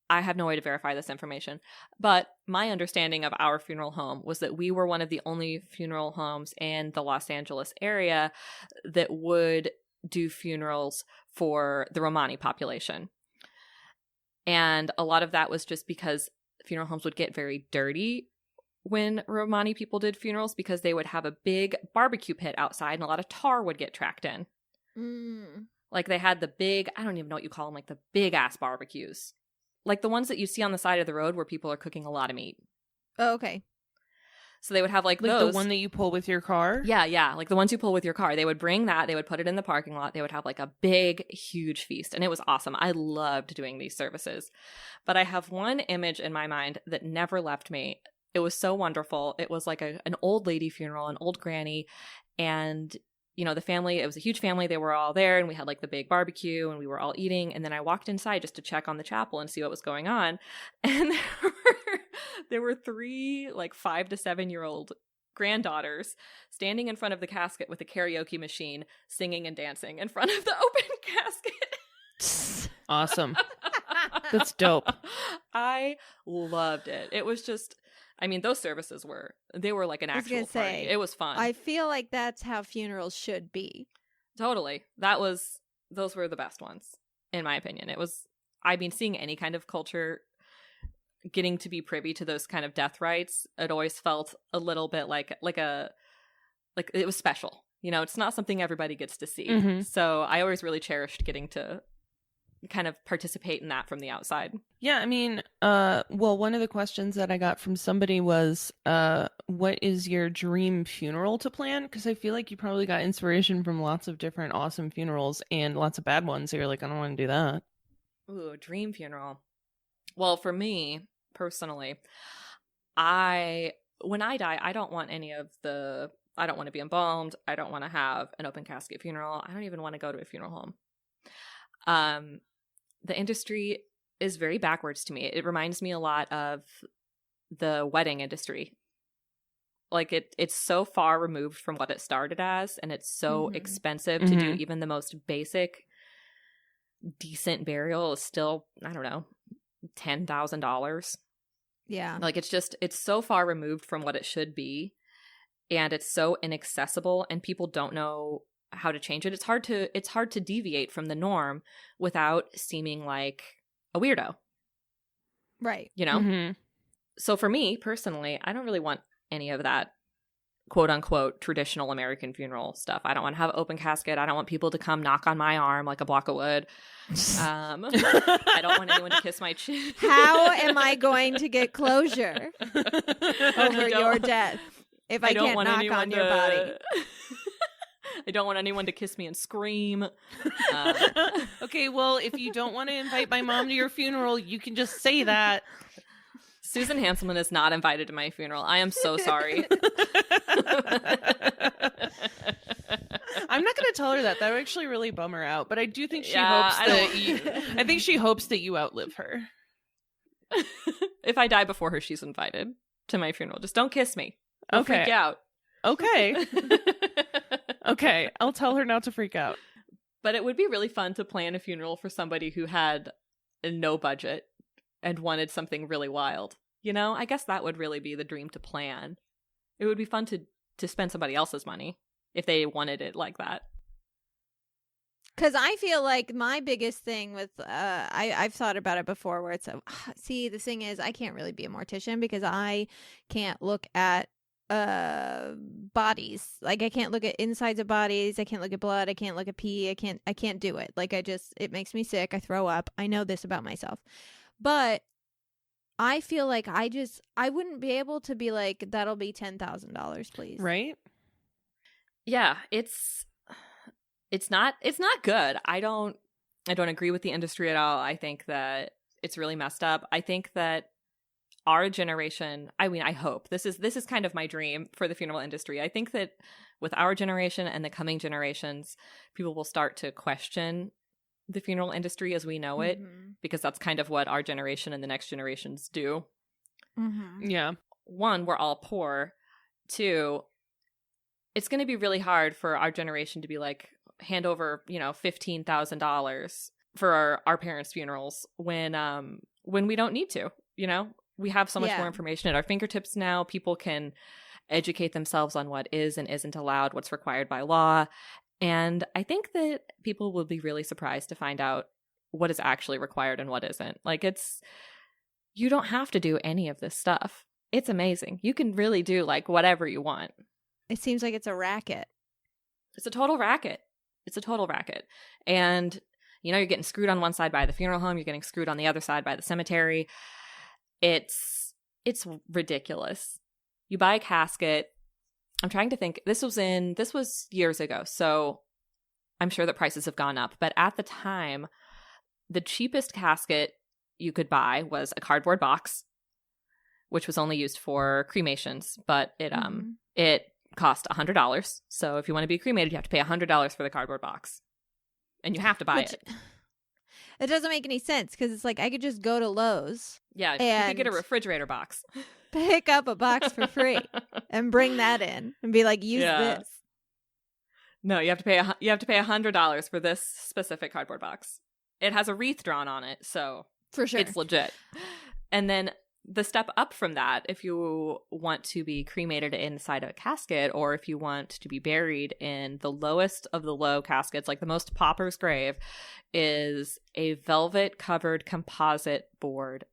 I have no way to verify this information. But my understanding of our funeral home was that we were one of the only funeral homes in the Los Angeles area that would do funerals for the Romani population. And a lot of that was just because funeral homes would get very dirty when Romani people did funerals, because they would have a big barbecue pit outside and a lot of tar would get tracked in. They had the big, I don't even know what you call them, the big ass barbecues. The ones that you see on the side of the road where people are cooking a lot of meat. Oh, okay. So they would have like Like those. the one that you pull with your car? Yeah. Like the ones you pull with your car. They would bring that. They would put it in the parking lot. They would have like a big, huge feast. And it was awesome. I loved doing these services. But I have one image in my mind that never left me. It was so wonderful. It was like an old lady funeral, an old granny. And, you know, the family, it was a huge family. They were all there and we had like the big barbecue and we were all eating. And then I walked inside just to check on the chapel and see what was going on. And there were 3 like 5 to 7-year-old granddaughters standing in front of the casket with a karaoke machine, singing and dancing in front of the open casket. Awesome. That's dope. I loved it. It was just, I mean, those services were like an actual party. It was fun. I feel like that's how funerals should be. Totally. Those were the best ones, in my opinion. I mean, seeing any kind of culture getting to be privy to those kind of death rites, it always felt a little bit like it was special. You know, it's not something everybody gets to see. Mm-hmm. So I always really cherished getting to kind of participate in that from the outside. Yeah, I mean, well, one of the questions that I got from somebody was, what is your dream funeral to plan? Because I feel like you probably got inspiration from lots of different awesome funerals and lots of bad ones. So you're like, I don't want to do that. Ooh, dream funeral. Well, for me, personally, when I die, I don't want I don't want to be embalmed. I don't want to have an open casket funeral. I don't even want to go to a funeral home. The industry is very backwards to me. It reminds me a lot of the wedding industry. Like it's so far removed from what it started as, and it's so expensive to do even the most basic, decent burial is still, I don't know, $10,000. Yeah. Like it's so far removed from what it should be, and it's so inaccessible, and people don't know how to change it. It's hard to deviate from the norm without seeming like a weirdo. Right. You know? Mm-hmm. So for me personally, I don't really want any of that quote unquote traditional American funeral stuff. I don't want to have an open casket. I don't want people to come knock on my arm like a block of wood. I don't want anyone to kiss my chin. How am I going to get closure over your death if I can't knock on your body? I don't want anyone to kiss me and scream. Okay, well, if you don't want to invite my mom to your funeral, you can just say that. Susan Hanselman is not invited to my funeral. I am so sorry. I'm not going to tell her that. That would actually really bum her out. But I do think she I think she hopes that you outlive her. If I die before her, she's invited to my funeral. Just don't kiss me. I'll Okay. freak out. Okay. Okay, I'll tell her not to freak out. But it would be really fun to plan a funeral for somebody who had no budget and wanted something really wild. You know, I guess that would really be the dream to plan. It would be fun to spend somebody else's money if they wanted it like that. Because I feel like my biggest thing with, I've thought about it before where it's, see, the thing is, I can't really be a mortician because I can't look at bodies. Like I can't look at insides of bodies. I can't look at blood. I can't look at pee. I can't do it. Like it makes me sick. I throw up. I know this about myself. But I feel like I wouldn't be able to be like, that'll be $10,000, please. Right? Yeah, it's not good. I don't agree with the industry at all. I think that it's really messed up. I think that our generation, I mean, I hope this is kind of my dream for the funeral industry. I think that with our generation and the coming generations, people will start to question the funeral industry as we know it, because that's kind of what our generation and the next generations do. Mm-hmm. Yeah. One, we're all poor. Two, it's going to be really hard for our generation to be like, hand over, $15,000 for our parents' funerals when we don't need to. We have so much more information at our fingertips now. People can educate themselves on what is and isn't allowed, what's required by law. And I think that people will be really surprised to find out what is actually required and what isn't. Like you don't have to do any of this stuff. It's amazing. You can really do like whatever you want. It seems like it's a racket. It's a total racket. And, you're getting screwed on one side by the funeral home. You're getting screwed on the other side by the cemetery. It's ridiculous. You buy a casket. I'm trying to think. This was years ago, so I'm sure that prices have gone up. But at the time, the cheapest casket you could buy was a cardboard box, which was only used for cremations, but it cost $100. So if you want to be cremated, you have to pay $100 for the cardboard box. And you have to buy it. It doesn't make any sense because it's like I could just go to Lowe's. Yeah, you could get a refrigerator box. Pick up a box for free and bring that in and be like, use this. No, you have to pay $100 for this specific cardboard box. It has a wreath drawn on it, so for sure it's legit. And then the step up from that, if you want to be cremated inside a casket, or if you want to be buried in the lowest of the low caskets, like the most pauper's grave, is a velvet covered composite board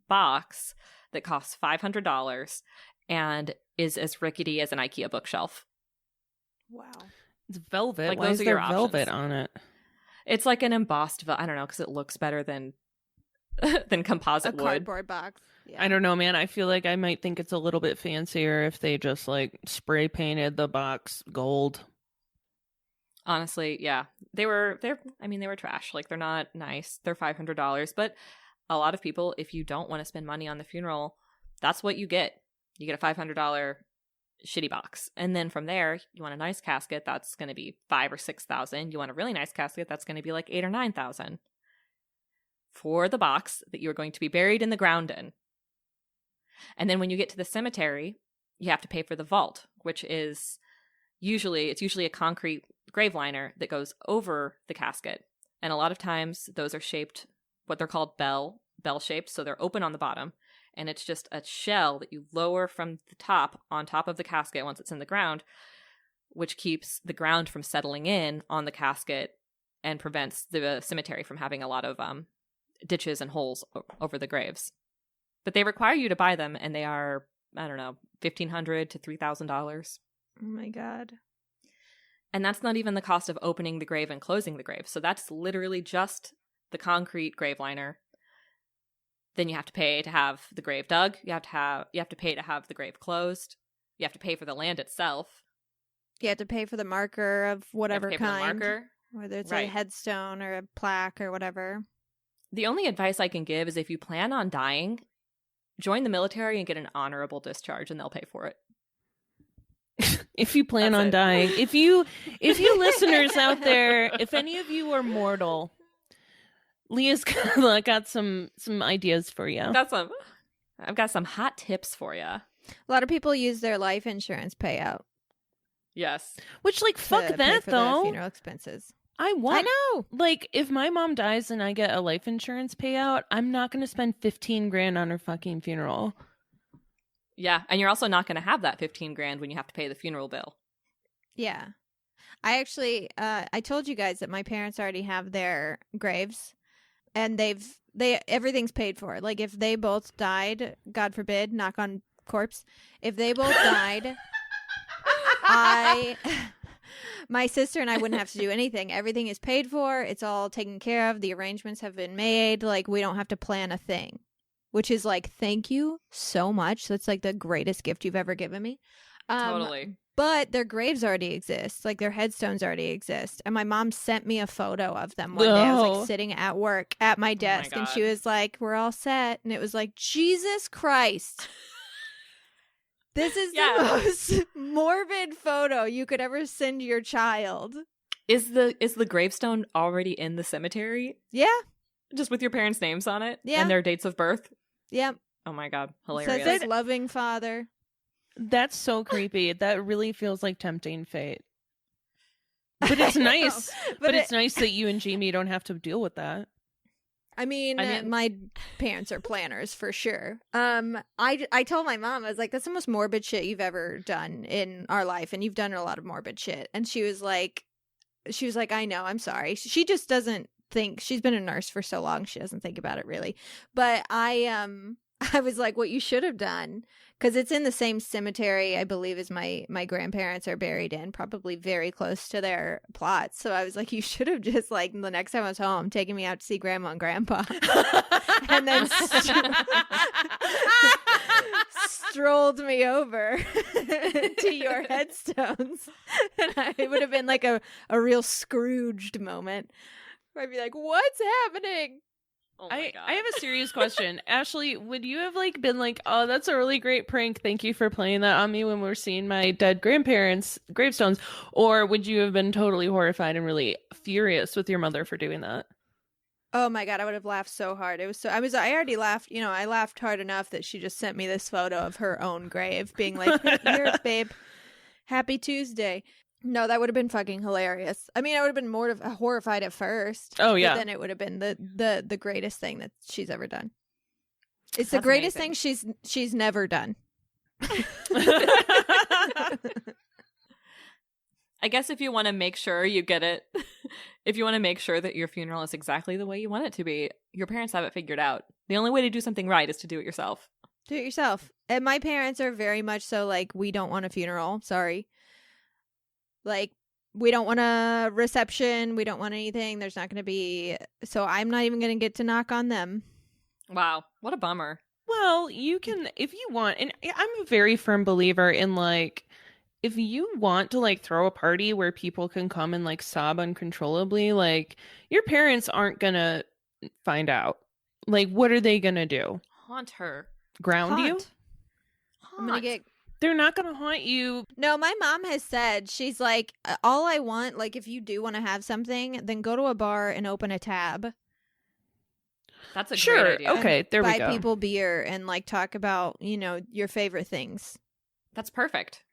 box that costs $500 and is as rickety as an IKEA bookshelf. Wow. It's velvet. Like, why those is are there your velvet options. on it? It's like an embossed I don't know, because it looks better than composite wood. Cardboard box. Yeah. I don't know, man. I feel like I might think it's a little bit fancier if they just like spray painted the box gold. Honestly, yeah. They were trash. Like, they're not nice. They're $500, but a lot of people, if you don't want to spend money on the funeral, that's what you get. You get a $500 shitty box. And then from there, you want a nice casket, that's going to be $5,000 or $6,000. You want a really nice casket, that's going to be like $8,000 or $9,000 for the box that you're going to be buried in the ground in. And then when you get to the cemetery, you have to pay for the vault, which is usually a concrete grave liner that goes over the casket. And a lot of times those are shaped what they're called bell shaped, so they're open on the bottom. And it's just a shell that you lower from the top on top of the casket once it's in the ground, which keeps the ground from settling in on the casket and prevents the cemetery from having a lot of ditches and holes over the graves. But they require you to buy them, and they are, I don't know, $1,500 to $3,000. Oh my God. And that's not even the cost of opening the grave and closing the grave. So that's literally just the concrete grave liner. Then you have to pay to have the grave dug. You have to pay to have the grave closed. You have to pay for the land itself. You have to pay for the marker of whatever you have to pay kind. for the marker. Whether it's Right. a headstone or a plaque or whatever. The only advice I can give is if you plan on dying, join the military and get an honorable discharge, and they'll pay for it. If you plan That's on it. dying, if you listeners out there, if any of you are mortal, Leah's got some ideas for you. I've got some hot tips for you. A lot of people use their life insurance payout. Yes. Which, like, fuck to pay that for the though. funeral expenses. I know. Like, if my mom dies and I get a life insurance payout, I'm not going to spend $15,000 on her fucking funeral. Yeah, and you're also not going to have that $15,000 when you have to pay the funeral bill. Yeah. I actually, I told you guys that my parents already have their graves, and everything's paid for. Like, if they both died, God forbid, knock on corpse, if they both died, my sister and I wouldn't have to do anything. Everything is paid for. It's all taken care of. The arrangements have been made. Like, we don't have to plan a thing, which is like, thank you so much. That's like the greatest gift you've ever given me. Totally. But their graves already exist. Like, their headstones already exist. And my mom sent me a photo of them one day. I was like sitting at work at my desk, and she was like, we're all set. And it was like, Jesus Christ. This is the most morbid photo you could ever send your child. Is the gravestone already in the cemetery? Yeah. Just with your parents' names on it? Yeah. And their dates of birth? Yep. Oh my God. It Hilarious. says loving father. That's so creepy. That really feels like tempting fate. But it's nice. But it's nice that you and Jamie don't have to deal with that. I mean, my parents are planners for sure. I told my mom, I was like, that's the most morbid shit you've ever done in our life, and you've done a lot of morbid shit. And she was like, I know, I'm sorry. She just doesn't think, she's been a nurse for so long, she doesn't think about it really. But I was like, what you should have done, because it's in the same cemetery, I believe, as my grandparents are buried in, probably very close to their plots. So I was like, you should have just, like, the next time I was home, taken me out to see Grandma and Grandpa. And then rolled me over to your headstones. And it would have been like a real Scrooged moment. Where I'd be like, what's happening? Oh my God. I have a serious question. Ashley, would you have like been like, oh, that's a really great prank. Thank you for playing that on me when we're seeing my dead grandparents' gravestones. Or would you have been totally horrified and really furious with your mother for doing that? Oh my God, I would have laughed so hard. It was so, I already laughed, I laughed hard enough that she just sent me this photo of her own grave being like, hey, here, babe. Happy Tuesday. No, that would have been fucking hilarious. I mean, I would have been horrified at first. Oh, yeah. But then it would have been the greatest thing that she's ever done. It's the That's greatest amazing. thing she's never done. I guess if you want to make sure you get it, if you want to make sure that your funeral is exactly the way you want it to be, your parents have it figured out. The only way to do something right is to do it yourself. Do it yourself. And my parents are very much so like, we don't want a funeral. Sorry. Like, we don't want a reception. We don't want anything. There's not going to be. So I'm not even going to get to knock on them. Wow. What a bummer. Well, you can, if you want, and I'm a very firm believer in like, if you want to like throw a party where people can come and like sob uncontrollably, like your parents aren't going to find out. Like, what are they going to do? Haunt her. Ground you? Haunt. I'm going to get. They're not going to haunt you. No, my mom has said, she's like, all I want, like, if you do want to have something, then go to a bar and open a tab. That's a Sure. great idea. Okay, there we Buy go. people beer and, like, talk about, your favorite things. That's perfect.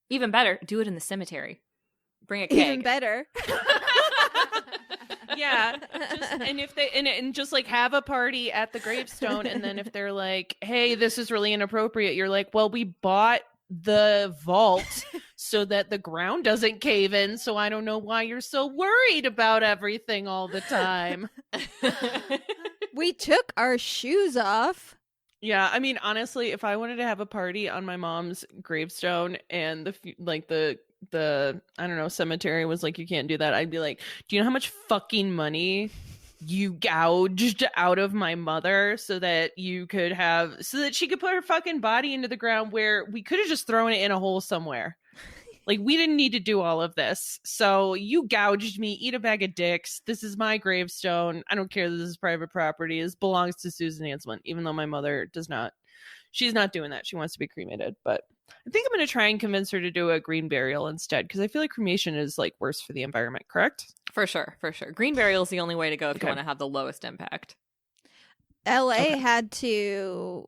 Even better, do it in the cemetery. Bring a keg. Even better. Yeah, and just like have a party at the gravestone, and then if they're like, "Hey, this is really inappropriate," you're like, "Well, we bought the vault so that the ground doesn't cave in, so I don't know why you're so worried about everything all the time." We took our shoes off. Yeah, I mean, honestly, if I wanted to have a party on my mom's gravestone and the I don't know, cemetery was like, you can't do that, I'd be like, do you know how much fucking money you gouged out of my mother so that she could put her fucking body into the ground where we could have just thrown it in a hole somewhere? Like, we didn't need to do all of this. So you gouged me. Eat a bag of dicks. This is my gravestone. I don't care that this is private property. This belongs to Susan Hanselman, even though my mother does not. She's not doing that. She wants to be cremated. But I think I'm going to try and convince her to do a green burial instead, because I feel like cremation is like worse for the environment, correct? For sure, for sure. Green burial is the only way to go if you want to have the lowest impact. LA had to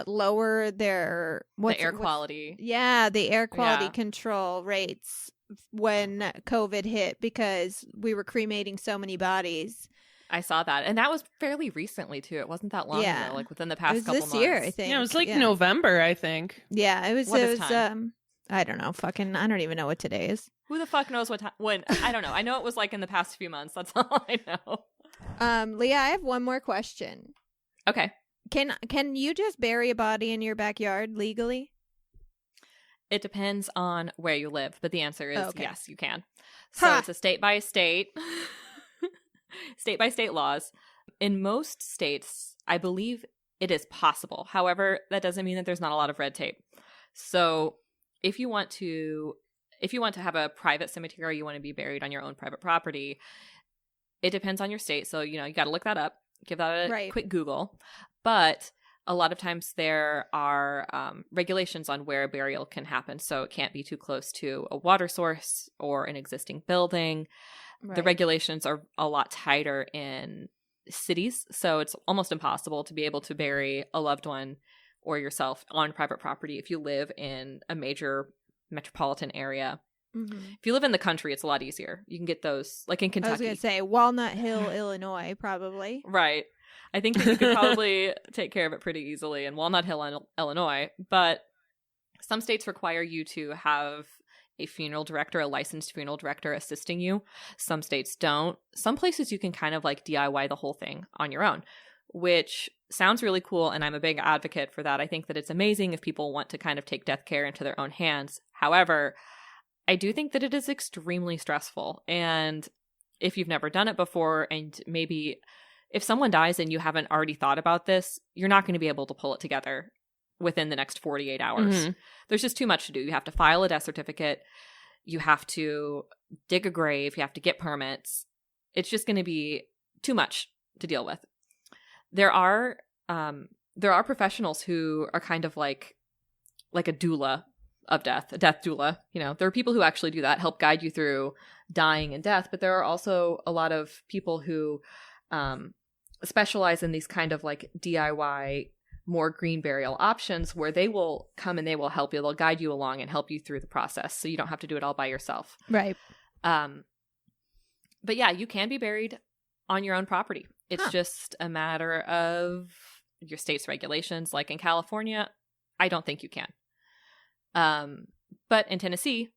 lower their air quality. Yeah, the air quality Yeah. control rates when COVID hit because we were cremating so many bodies. I saw that. And that was fairly recently, too. It wasn't that long Yeah. ago, like within the It past was couple this months. year, I think. Yeah, it was like November, I think. Yeah, it was. What it is was. time? I don't know. Fucking, I don't even know what today is. Who the fuck knows what time? When? I don't know. I know it was like in the past few months. That's all I know. Leah, I have one more question. Okay. Can you just bury a body in your backyard legally? It depends on where you live, but the answer is Okay. yes, you can. So Ha! it's a state by state laws. In most states, I believe it is possible. However, that doesn't mean that there's not a lot of red tape. So if you want to have a private cemetery, you want to be buried on your own private property, it depends on your state. So, you got to look that up. Give that a quick Google. But a lot of times there are regulations on where a burial can happen. So it can't be too close to a water source or an existing building. Right. The regulations are a lot tighter in cities. So it's almost impossible to be able to bury a loved one or yourself on private property if you live in a major metropolitan area. Mm-hmm. If you live in the country, it's a lot easier. You can get those, like in Kentucky. I was going to say Walnut Hill, Illinois, probably. Right. I think that you could probably take care of it pretty easily in Walnut Hill, Illinois. But some states require you to have a funeral director, a licensed funeral director assisting you. Some states don't. Some places you can kind of like DIY the whole thing on your own, which sounds really cool. And I'm a big advocate for that. I think that it's amazing if people want to kind of take death care into their own hands. However, I do think that it is extremely stressful. And if you've never done it before, and maybe if someone dies and you haven't already thought about this, you're not going to be able to pull it together within the next 48 hours. Mm-hmm. There's just too much to do. You have to file a death certificate. You have to dig a grave. You have to get permits. It's just going to be too much to deal with. There are professionals who are kind of like a doula of death, a death doula. You know, there are people who actually do that, help guide you through dying and death. But there are also a lot of people who specialize in these kind of like DIY, more green burial options where they will come and they will help you. They'll guide you along and help you through the process, so you don't have to do it all by yourself. Right. But yeah, you can be buried on your own property. It's just a matter of your state's regulations. Like in California, I don't think you can. But in Tennessee,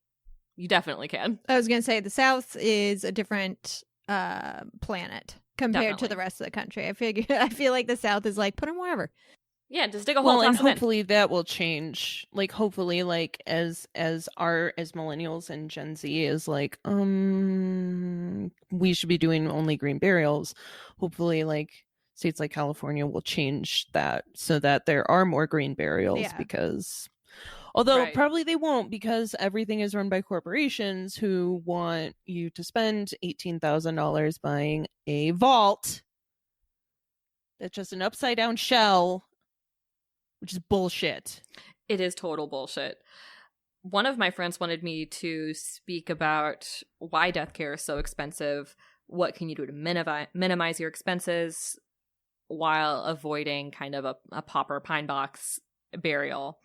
you definitely can. I was going to say the South is a different planet compared to the rest of the country. I feel like the South is like, put them wherever. Yeah, just dig a hole. Well, and hopefully that will change. Like, hopefully, like as millennials and Gen Z is like, we should be doing only green burials. Hopefully, like states like California will change that so that there are more green burials. Yeah. Because, although probably they won't, because everything is run by corporations who want you to spend $18,000 buying a vault that's just an upside down shell. Which is bullshit. It is total bullshit. One of my friends wanted me to speak about why death care is so expensive. What can you do to minimize your expenses while avoiding kind of a pauper pine box burial?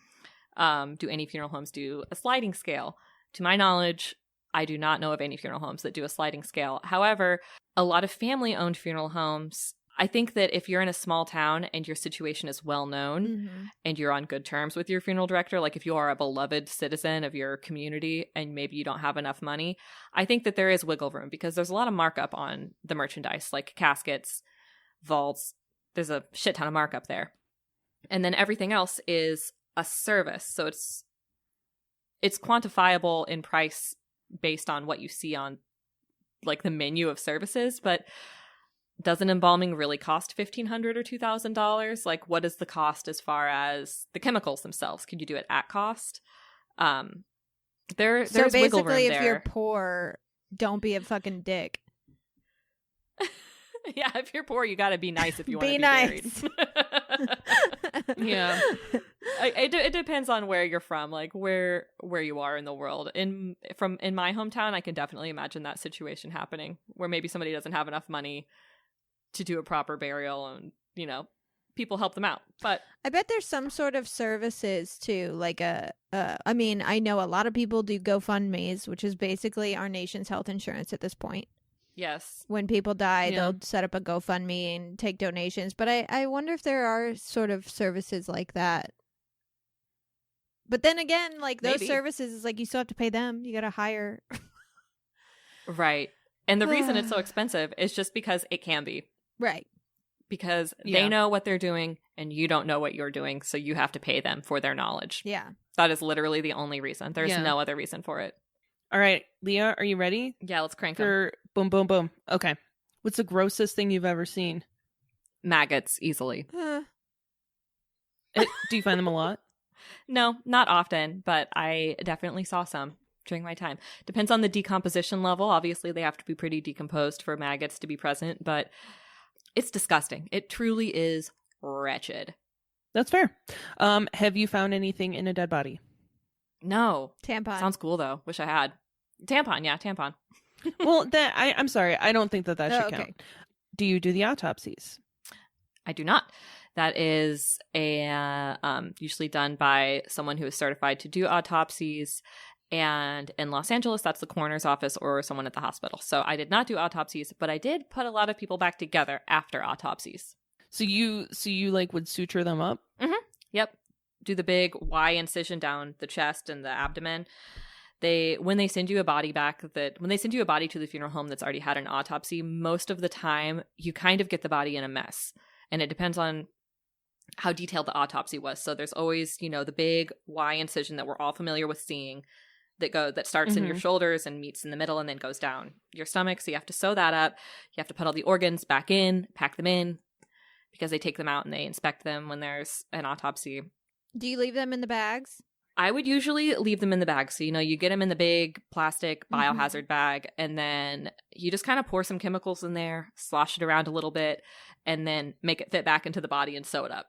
Do any funeral homes do a sliding scale? To my knowledge, I do not know of any funeral homes that do a sliding scale. However, a lot of family-owned funeral homes, I think that if you're in a small town and your situation is well known and you're on good terms with your funeral director, like if you are a beloved citizen of your community and maybe you don't have enough money, I think that there is wiggle room because there's a lot of markup on the merchandise, like caskets, vaults. There's a shit ton of markup there. And then everything else is a service. So it's quantifiable in price based on what you see on like the menu of services, but doesn't embalming really cost $1,500 or $2,000? Like, what is the cost as far as the chemicals themselves? Can you do it at cost? There's wiggle room there. So basically, if you're poor, don't be a fucking dick. Yeah, if you're poor, you got to be nice if you want to be nice. buried. Yeah, it depends on where you're from, like where you are in the world. In my hometown, I can definitely imagine that situation happening, where maybe somebody doesn't have enough money to do a proper burial, and people help them out. But I bet there's some sort of services too, like I mean, I know a lot of people do GoFundMes, which is basically our nation's health insurance at this point. Yes. When people die, they'll set up a GoFundMe and take donations. But I wonder if there are sort of services like that. But then again, like those services is like you still have to pay them. You got to hire. Right. And the reason it's so expensive is just because it can be. Right. Because they know what they're doing and you don't know what you're doing. So you have to pay them for their knowledge. Yeah. That is literally the only reason. There's no other reason for it. All right, Leah, are you ready? Yeah, let's crank for boom, boom, boom. Okay. What's the grossest thing you've ever seen? Maggots, easily. Do you find them a lot? No, not often, but I definitely saw some during my time. Depends on the decomposition level. Obviously, they have to be pretty decomposed for maggots to be present, but it's disgusting. It truly is wretched. That's fair. Have you found anything in a dead body? No. Tampon. Sounds cool, though. Wish I had. Tampon, yeah, tampon. Well, I'm sorry. I don't think that should count. Do you do the autopsies? I do not. That is usually done by someone who is certified to do autopsies. And in Los Angeles, that's the coroner's office or someone at the hospital. So I did not do autopsies, but I did put a lot of people back together after autopsies. So you like would suture them up? Mm-hmm. Yep. Do the big Y incision down the chest and the abdomen. When they send you a body to the funeral home that's already had an autopsy, most of the time you kind of get the body in a mess. And it depends on how detailed the autopsy was. So there's always, the big Y incision that we're all familiar with seeing that starts in your shoulders and meets in the middle and then goes down your stomach. So you have to sew that up. You have to put all the organs back in, pack them in, because they take them out and they inspect them when there's an autopsy. Do you leave them in the bags? I would usually leave them in the bag. So, you get them in the big plastic biohazard bag, and then you just kind of pour some chemicals in there, slosh it around a little bit, and then make it fit back into the body and sew it up.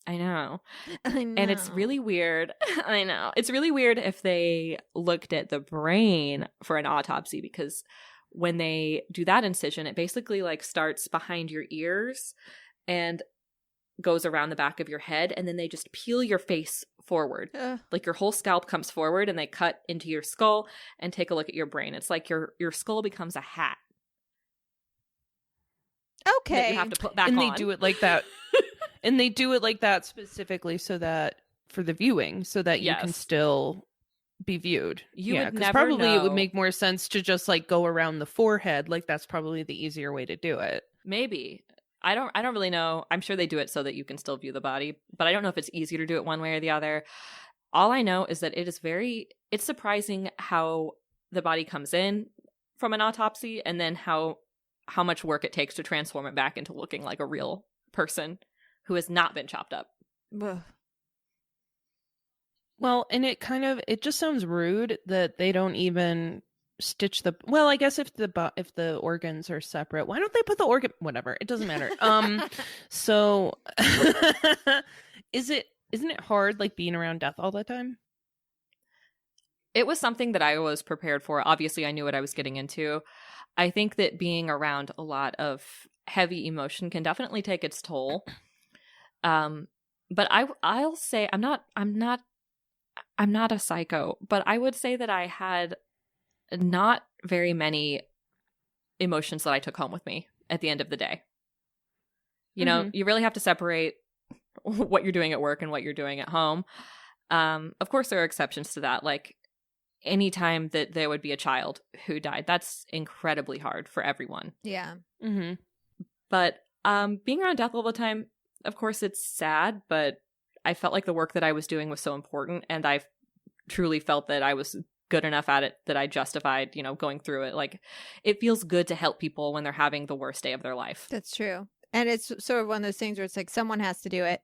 I know. And it's really weird. I know. It's really weird if they looked at the brain for an autopsy, because when they do that incision, it basically like starts behind your ears and goes around the back of your head, and then they just peel your face forward. Like your whole scalp comes forward, and they cut into your skull and take a look at your brain. It's like your skull becomes a hat. Okay. That you have to put back and on. they do it like that. And they do it like that specifically so that for the viewing, so that you can still be viewed. You would 'cause never probably know. It would make more sense to just like go around the forehead. Like that's probably the easier way to do it. Maybe. I don't really know. I'm sure they do it so that you can still view the body, but I don't know if it's easier to do it one way or the other. All I know is that it's surprising how the body comes in from an autopsy, and then how much work it takes to transform it back into looking like a real person who has not been chopped up. Ugh. Well, and it just sounds rude that they don't even stitch well, I guess if the organs are separate, why don't they put the organ, whatever, it doesn't matter. So isn't it hard like being around death all the time? It was something that I was prepared for. Obviously, I knew what I was getting into. I think that being around a lot of heavy emotion can definitely take its toll. But I'll say I'm not a psycho, but I would say that I had not very many emotions that I took home with me at the end of the day. You know, you really have to separate what you're doing at work and what you're doing at home. Of course, there are exceptions to that. Like anytime that there would be a child who died, that's incredibly hard for everyone. Yeah. Mm-hmm. But being around death all the time, of course, it's sad, but I felt like the work that I was doing was so important, and I truly felt that I was good enough at it that I justified, going through it. Like, it feels good to help people when they're having the worst day of their life. That's true. And it's sort of one of those things where it's like someone has to do it.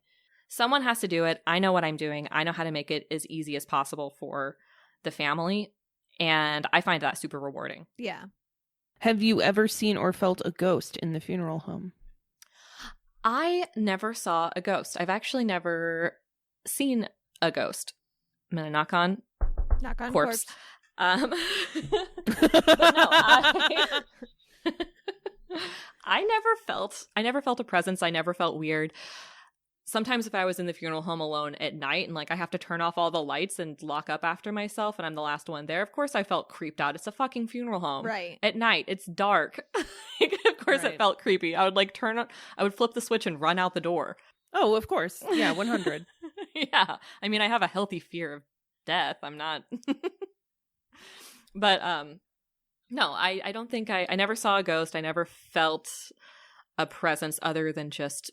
Someone has to do it. I know what I'm doing. I know how to make it as easy as possible for the family, and I find that super rewarding. Yeah. Have you ever seen or felt a ghost in the funeral home? I never saw a ghost. I've actually never seen a ghost. I'm gonna knock on corpse. But no, I never felt a presence. I never felt weird. Sometimes if I was in the funeral home alone at night and like I have to turn off all the lights and lock up after myself and I'm the last one there, of course I felt creeped out. It's a fucking funeral home. Right. At night, it's dark. Of course It felt creepy. I would like I would flip the switch and run out the door. Oh, of course. Yeah, 100. Yeah. I mean, I have a healthy fear of death. I'm not. But no, I don't think I never saw a ghost. I never felt a presence other than just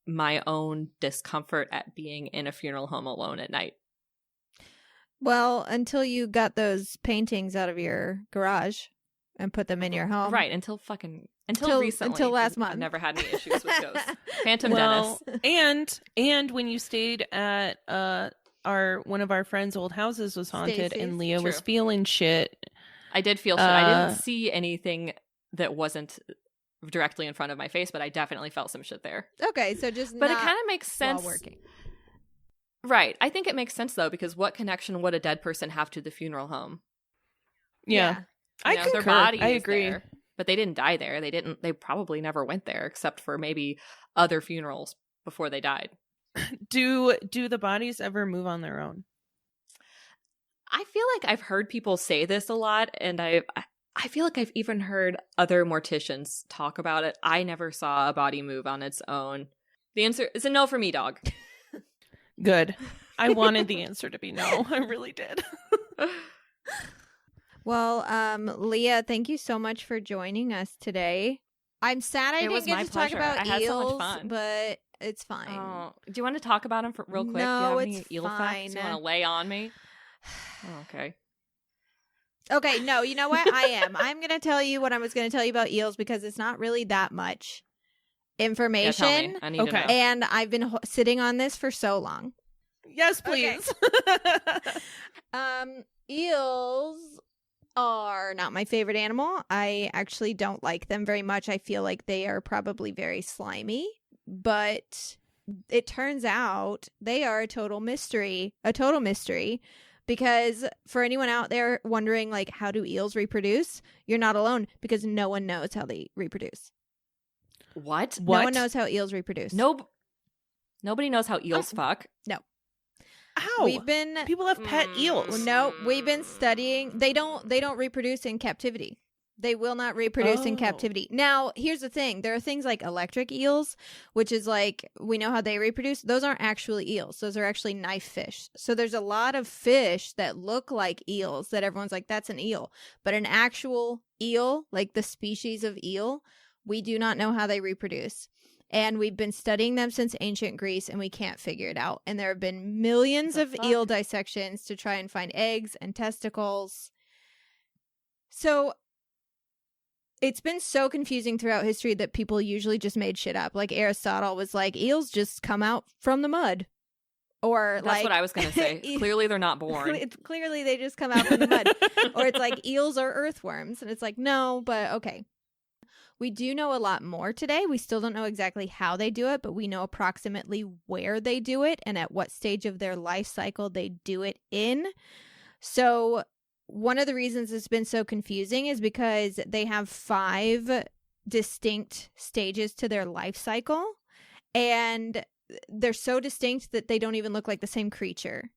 my own discomfort at being in a funeral home alone at night. Well, until you got those paintings out of your garage and put them in your home. Right, until recently. Until last month. I've never had any issues with ghosts. Phantom Well, Dennis. and when you stayed at one of our friends' old houses was haunted, Stacy's. and Leah was True. feeling shit. I did feel shit. I didn't see anything that wasn't directly in front of my face, but I definitely felt some shit there. Okay, so just But not it kind of makes sense. while working. Right. I think it makes sense, though, because what connection would a dead person have to the funeral home? Yeah. I Their concur. body I is agree. there, but they didn't die there. They probably never went there except for maybe other funerals before they died. Do the bodies ever move on their own? I feel like I've heard people say this a lot, and I feel like I've even heard other morticians talk about it. I never saw a body move on its own. The answer is a no for me, dog. Good. I wanted the answer to be no. I really did. Well, Leah, thank you so much for joining us today. I'm sad I It didn't was get my to pleasure. talk about I had so much eels, fun. but it's fine. Oh, do you want to talk about them real quick? No, do you have it's any eel fine. facts you want to lay on me? Oh, okay. Okay, no, you know what? I am. I'm going to tell you what I was going to tell you about eels because it's not really that much. information. Yeah, tell me. I need to know. And I've been sitting on this for so long. Yes, please. Eels are not my favorite animal. I actually don't like them very much. I feel like they are probably very slimy, but it turns out they are a total mystery, because for anyone out there wondering, like, how do eels reproduce? You're not alone, because no one knows how they reproduce. What? No one knows how eels reproduce. Nobody knows how eels fuck. No. How? People have pet eels. No, we've been studying. They don't reproduce in captivity. They will not reproduce in captivity. Now, here's the thing. There are things like electric eels, which is like, we know how they reproduce. Those aren't actually eels. Those are actually knife fish. So there's a lot of fish that look like eels that everyone's like, that's an eel. But an actual eel, like the species of eel, we do not know how they reproduce. And we've been studying them since ancient Greece, and we can't figure it out. And there have been millions of eel dissections to try and find eggs and testicles. So it's been so confusing throughout history that people usually just made shit up. Like Aristotle was like, eels just come out from the mud. Or that's like, what I was going to say. Clearly they're not born. Clearly they just come out from the mud. Or it's like eels are earthworms. And it's like, no, but okay. We do know a lot more today. We still don't know exactly how they do it, but we know approximately where they do it and at what stage of their life cycle they do it in. So one of the reasons it's been so confusing is because they have 5 distinct stages to their life cycle, and they're so distinct that they don't even look like the same creature.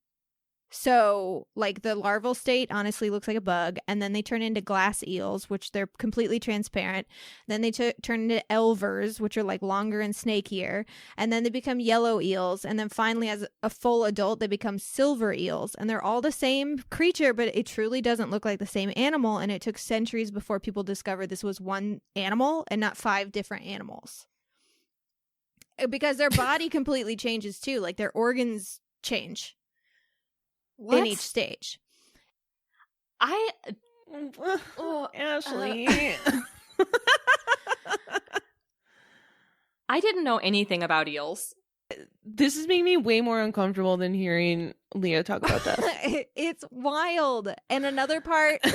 So, like, the larval state honestly looks like a bug, and then they turn into glass eels, which they're completely transparent. Then they turn into elvers, which are, like, longer and snakier. And then they become yellow eels. And then finally, as a full adult, they become silver eels. And they're all the same creature, but it truly doesn't look like the same animal. And it took centuries before people discovered this was one animal and not 5 different animals. Because their body completely changes, too. Like, their organs change. What? In each stage. Ashley. I didn't know anything about eels. This is making me way more uncomfortable than hearing Leah talk about that. It's wild. And another part of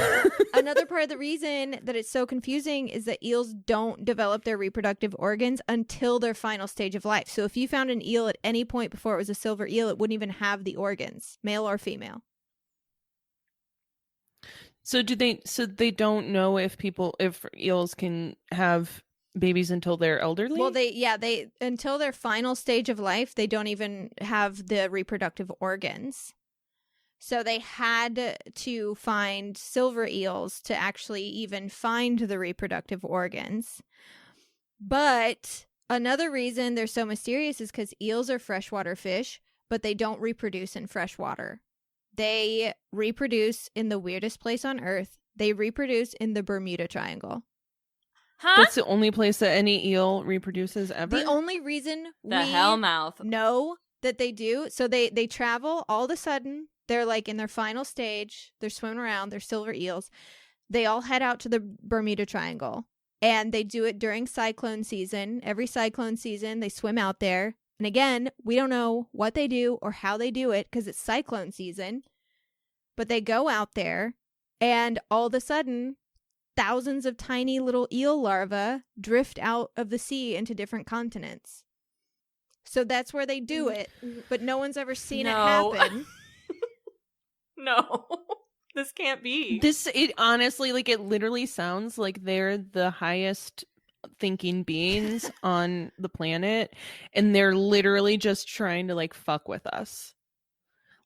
the reason that it's so confusing is that eels don't develop their reproductive organs until their final stage of life. So if you found an eel at any point before it was a silver eel, it wouldn't even have the organs, male or female. So they don't know if eels can have babies until they're elderly? Well, they until their final stage of life, they don't even have the reproductive organs. So they had to find silver eels to actually even find the reproductive organs. But another reason they're so mysterious is because eels are freshwater fish, but they don't reproduce in freshwater. They reproduce in the weirdest place on Earth. They reproduce in the Bermuda Triangle. Huh? That's the only place that any eel reproduces ever? The only reason the hellmouth know that they do, so they travel all of a sudden, they're like in their final stage, they're swimming around, they're silver eels. They all head out to the Bermuda Triangle, and they do it during cyclone season. Every cyclone season, they swim out there. And again, we don't know what they do or how they do it because it's cyclone season. But they go out there, and all of a sudden, thousands of tiny little eel larvae drift out of the sea into different continents. So that's where they do it, but no one's ever seen it happen. No, this can't be. It honestly, like, it literally sounds like they're the highest thinking beings on the planet, and they're literally just trying to, like, fuck with us.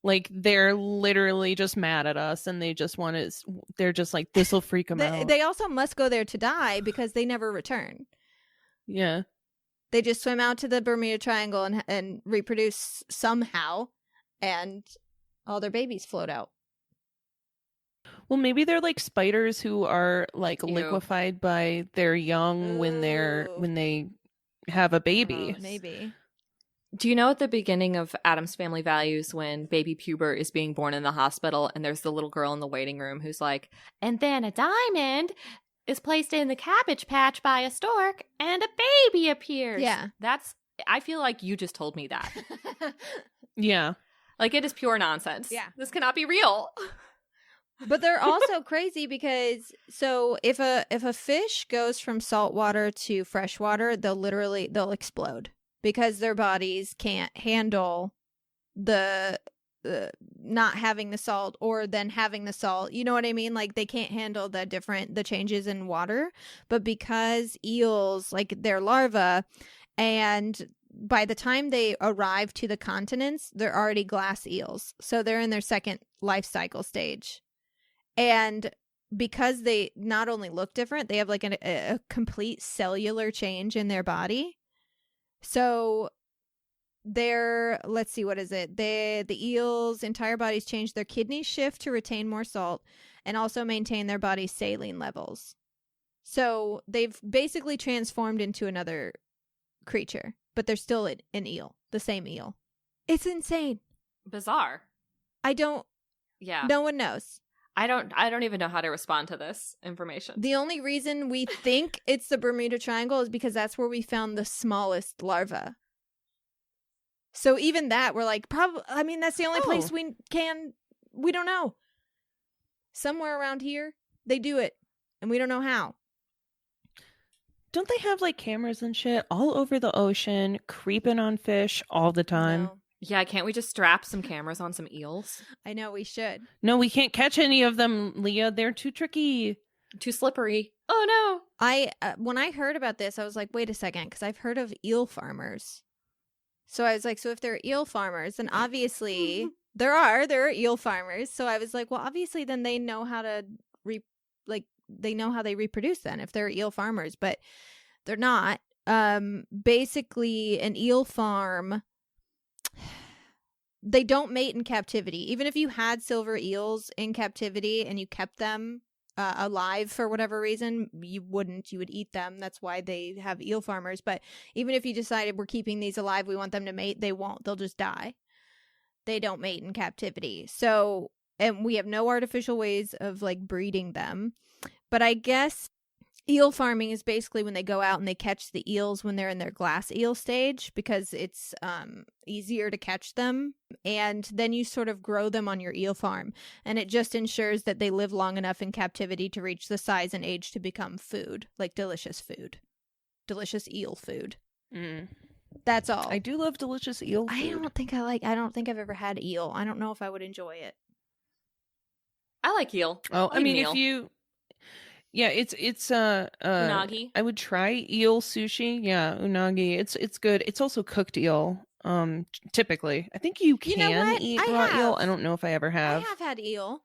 Like, they're literally just mad at us, and they just want to, they're just like, this will freak them out. They also must go there to die because they never return. Yeah. They just swim out to the Bermuda Triangle and reproduce somehow, and all their babies float out. Well, maybe they're like spiders who are, like, Ew. liquefied by their young when they have a baby. Maybe. Do you know at the beginning of Addams Family Values when baby Pubert is being born in the hospital and there's the little girl in the waiting room who's like, and then a diamond, is placed in the cabbage patch by a stork and a baby appears. Yeah. I feel like you just told me that. Yeah. Like, it is pure nonsense. Yeah. This cannot be real. But they're also crazy because if a fish goes from saltwater to freshwater, they'll explode because their bodies can't handle the not having the salt or then having the salt. You know what I mean? Like, they can't handle the changes in water. But because eels, like, they're larvae, and by the time they arrive to the continents, they're already glass eels. So they're in their second life cycle stage. And because they not only look different, they have like a complete cellular change in their body. So let's see, what is it? The eels' entire bodies change. Their kidneys shift to retain more salt and also maintain their body's saline levels. So they've basically transformed into another creature, but they're still an eel, the same eel. It's insane. Bizarre. Yeah. No one knows. I don't even know how to respond to this information. The only reason we think it's the Bermuda Triangle is because that's where we found the smallest larva. So even that, we're like, that's the only place we don't know. Somewhere around here, they do it, and we don't know how. Don't they have like cameras and shit all over the ocean, creeping on fish all the time? No. Yeah, can't we just strap some cameras on some eels? I know we should. No, we can't catch any of them, Leah. They're too tricky. Too slippery. Oh, no. When I heard about this, I was like, wait a second, because I've heard of eel farmers. So I was like, so if they're eel farmers, then obviously there are eel farmers. So I was like, well, obviously then they know how to they know how they reproduce then if they're eel farmers, but they're not. Basically an eel farm, they don't mate in captivity. Even if you had silver eels in captivity and you kept them alive for whatever reason, you would eat them. That's why they have eel farmers. But even if you decided we're keeping these alive, we want them to mate, they won't. They'll just die. They don't mate in captivity. So, and we have no artificial ways of like breeding them. But I guess eel farming is basically when they go out and they catch the eels when they're in their glass eel stage because it's easier to catch them. And then you sort of grow them on your eel farm. And it just ensures that they live long enough in captivity to reach the size and age to become food, like delicious food. Delicious eel food. Mm. That's all. I do love delicious eel food. I don't think I've ever had eel. I don't know if I would enjoy it. I like eel. Oh, I mean, if you... Yeah, it's unagi. I would try eel sushi. Yeah, unagi. It's good. It's also cooked eel. Typically, I think you can eat raw eel. I don't know if I ever have. I have had eel.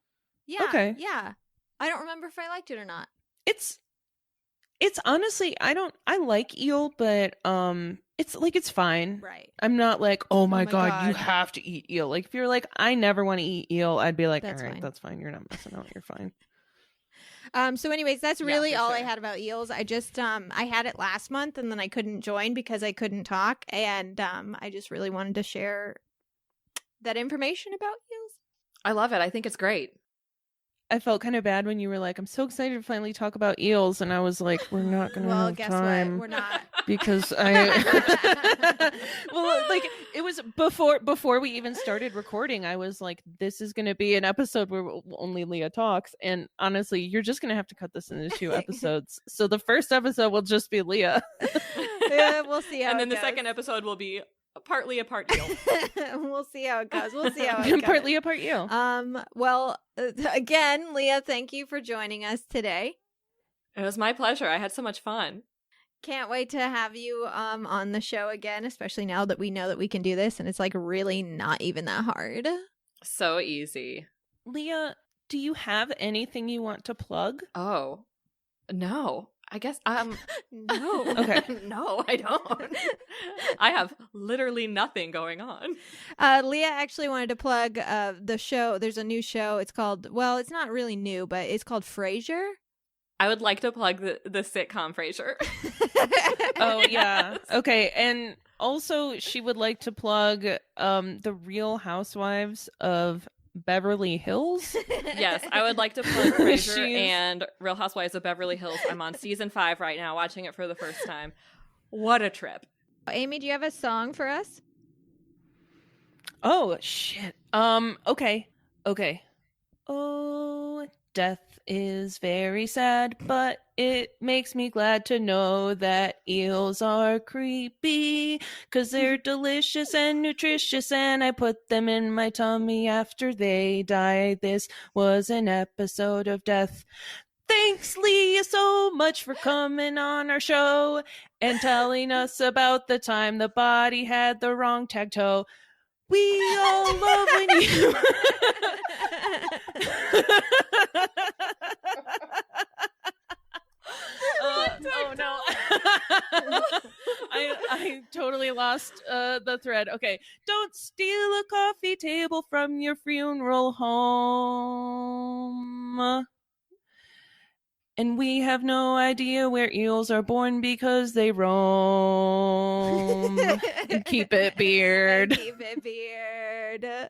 Yeah. Okay. Yeah. I don't remember if I liked it or not. It's honestly, I like eel, but it's fine. Right. I'm not like, oh my god, you have to eat eel. Like if you're like, I never want to eat eel, I'd be like, all right, that's fine. You're not missing out. You're fine. So anyways, that's really all I had about eels. I just, I had it last month and then I couldn't join because I couldn't talk. And, I just really wanted to share that information about eels. I love it. I think it's great. I felt kind of bad when you were like, I'm so excited to finally talk about eels. And I was like, we're not going to have guess time. what? We're not. Because well, like it was before we even started recording, I was like, this is going to be an episode where only Leah talks. And honestly, you're just going to have to cut this into 2 episodes. So the first episode will just be Leah. Yeah, we'll see how and then it the goes. second episode will be partly a part eel. We'll see how it goes. Partly a part eel. Well, again, Leah, thank you for joining us today. It was my pleasure. I had so much fun. Can't wait to have you on the show again, especially now that we know that we can do this and it's like really not even that hard. So easy. Leah, do you have anything you want to plug? Oh, no. I guess no. Okay. No, I don't. I have literally nothing going on. Leah actually wanted to plug the show. There's a new show. It's called, well, it's not really new, but it's called Frasier. I would like to plug the sitcom Frasier. Oh, yeah. Okay. And also, she would like to plug the Real Housewives of Beverly Hills. Yes, I would like to plug Frasier She's- and Real Housewives of Beverly Hills. I'm on season 5 right now, watching it for the first time. What a trip. Amy, do you have a song for us? Oh shit. Okay. Oh, death is very sad, but it makes me glad to know that eels are creepy, 'cause they're delicious and nutritious, and I put them in my tummy after they die. This was an episode of death. Thanks, Leah, so much for coming on our show and telling us about the time the body had the wrong tag toe. We all love when you... Oh no. I totally lost the thread. Okay. Don't steal a coffee table from your funeral home. And we have no idea where eels are born because they roam. Keep it, beard. Keep it, beard.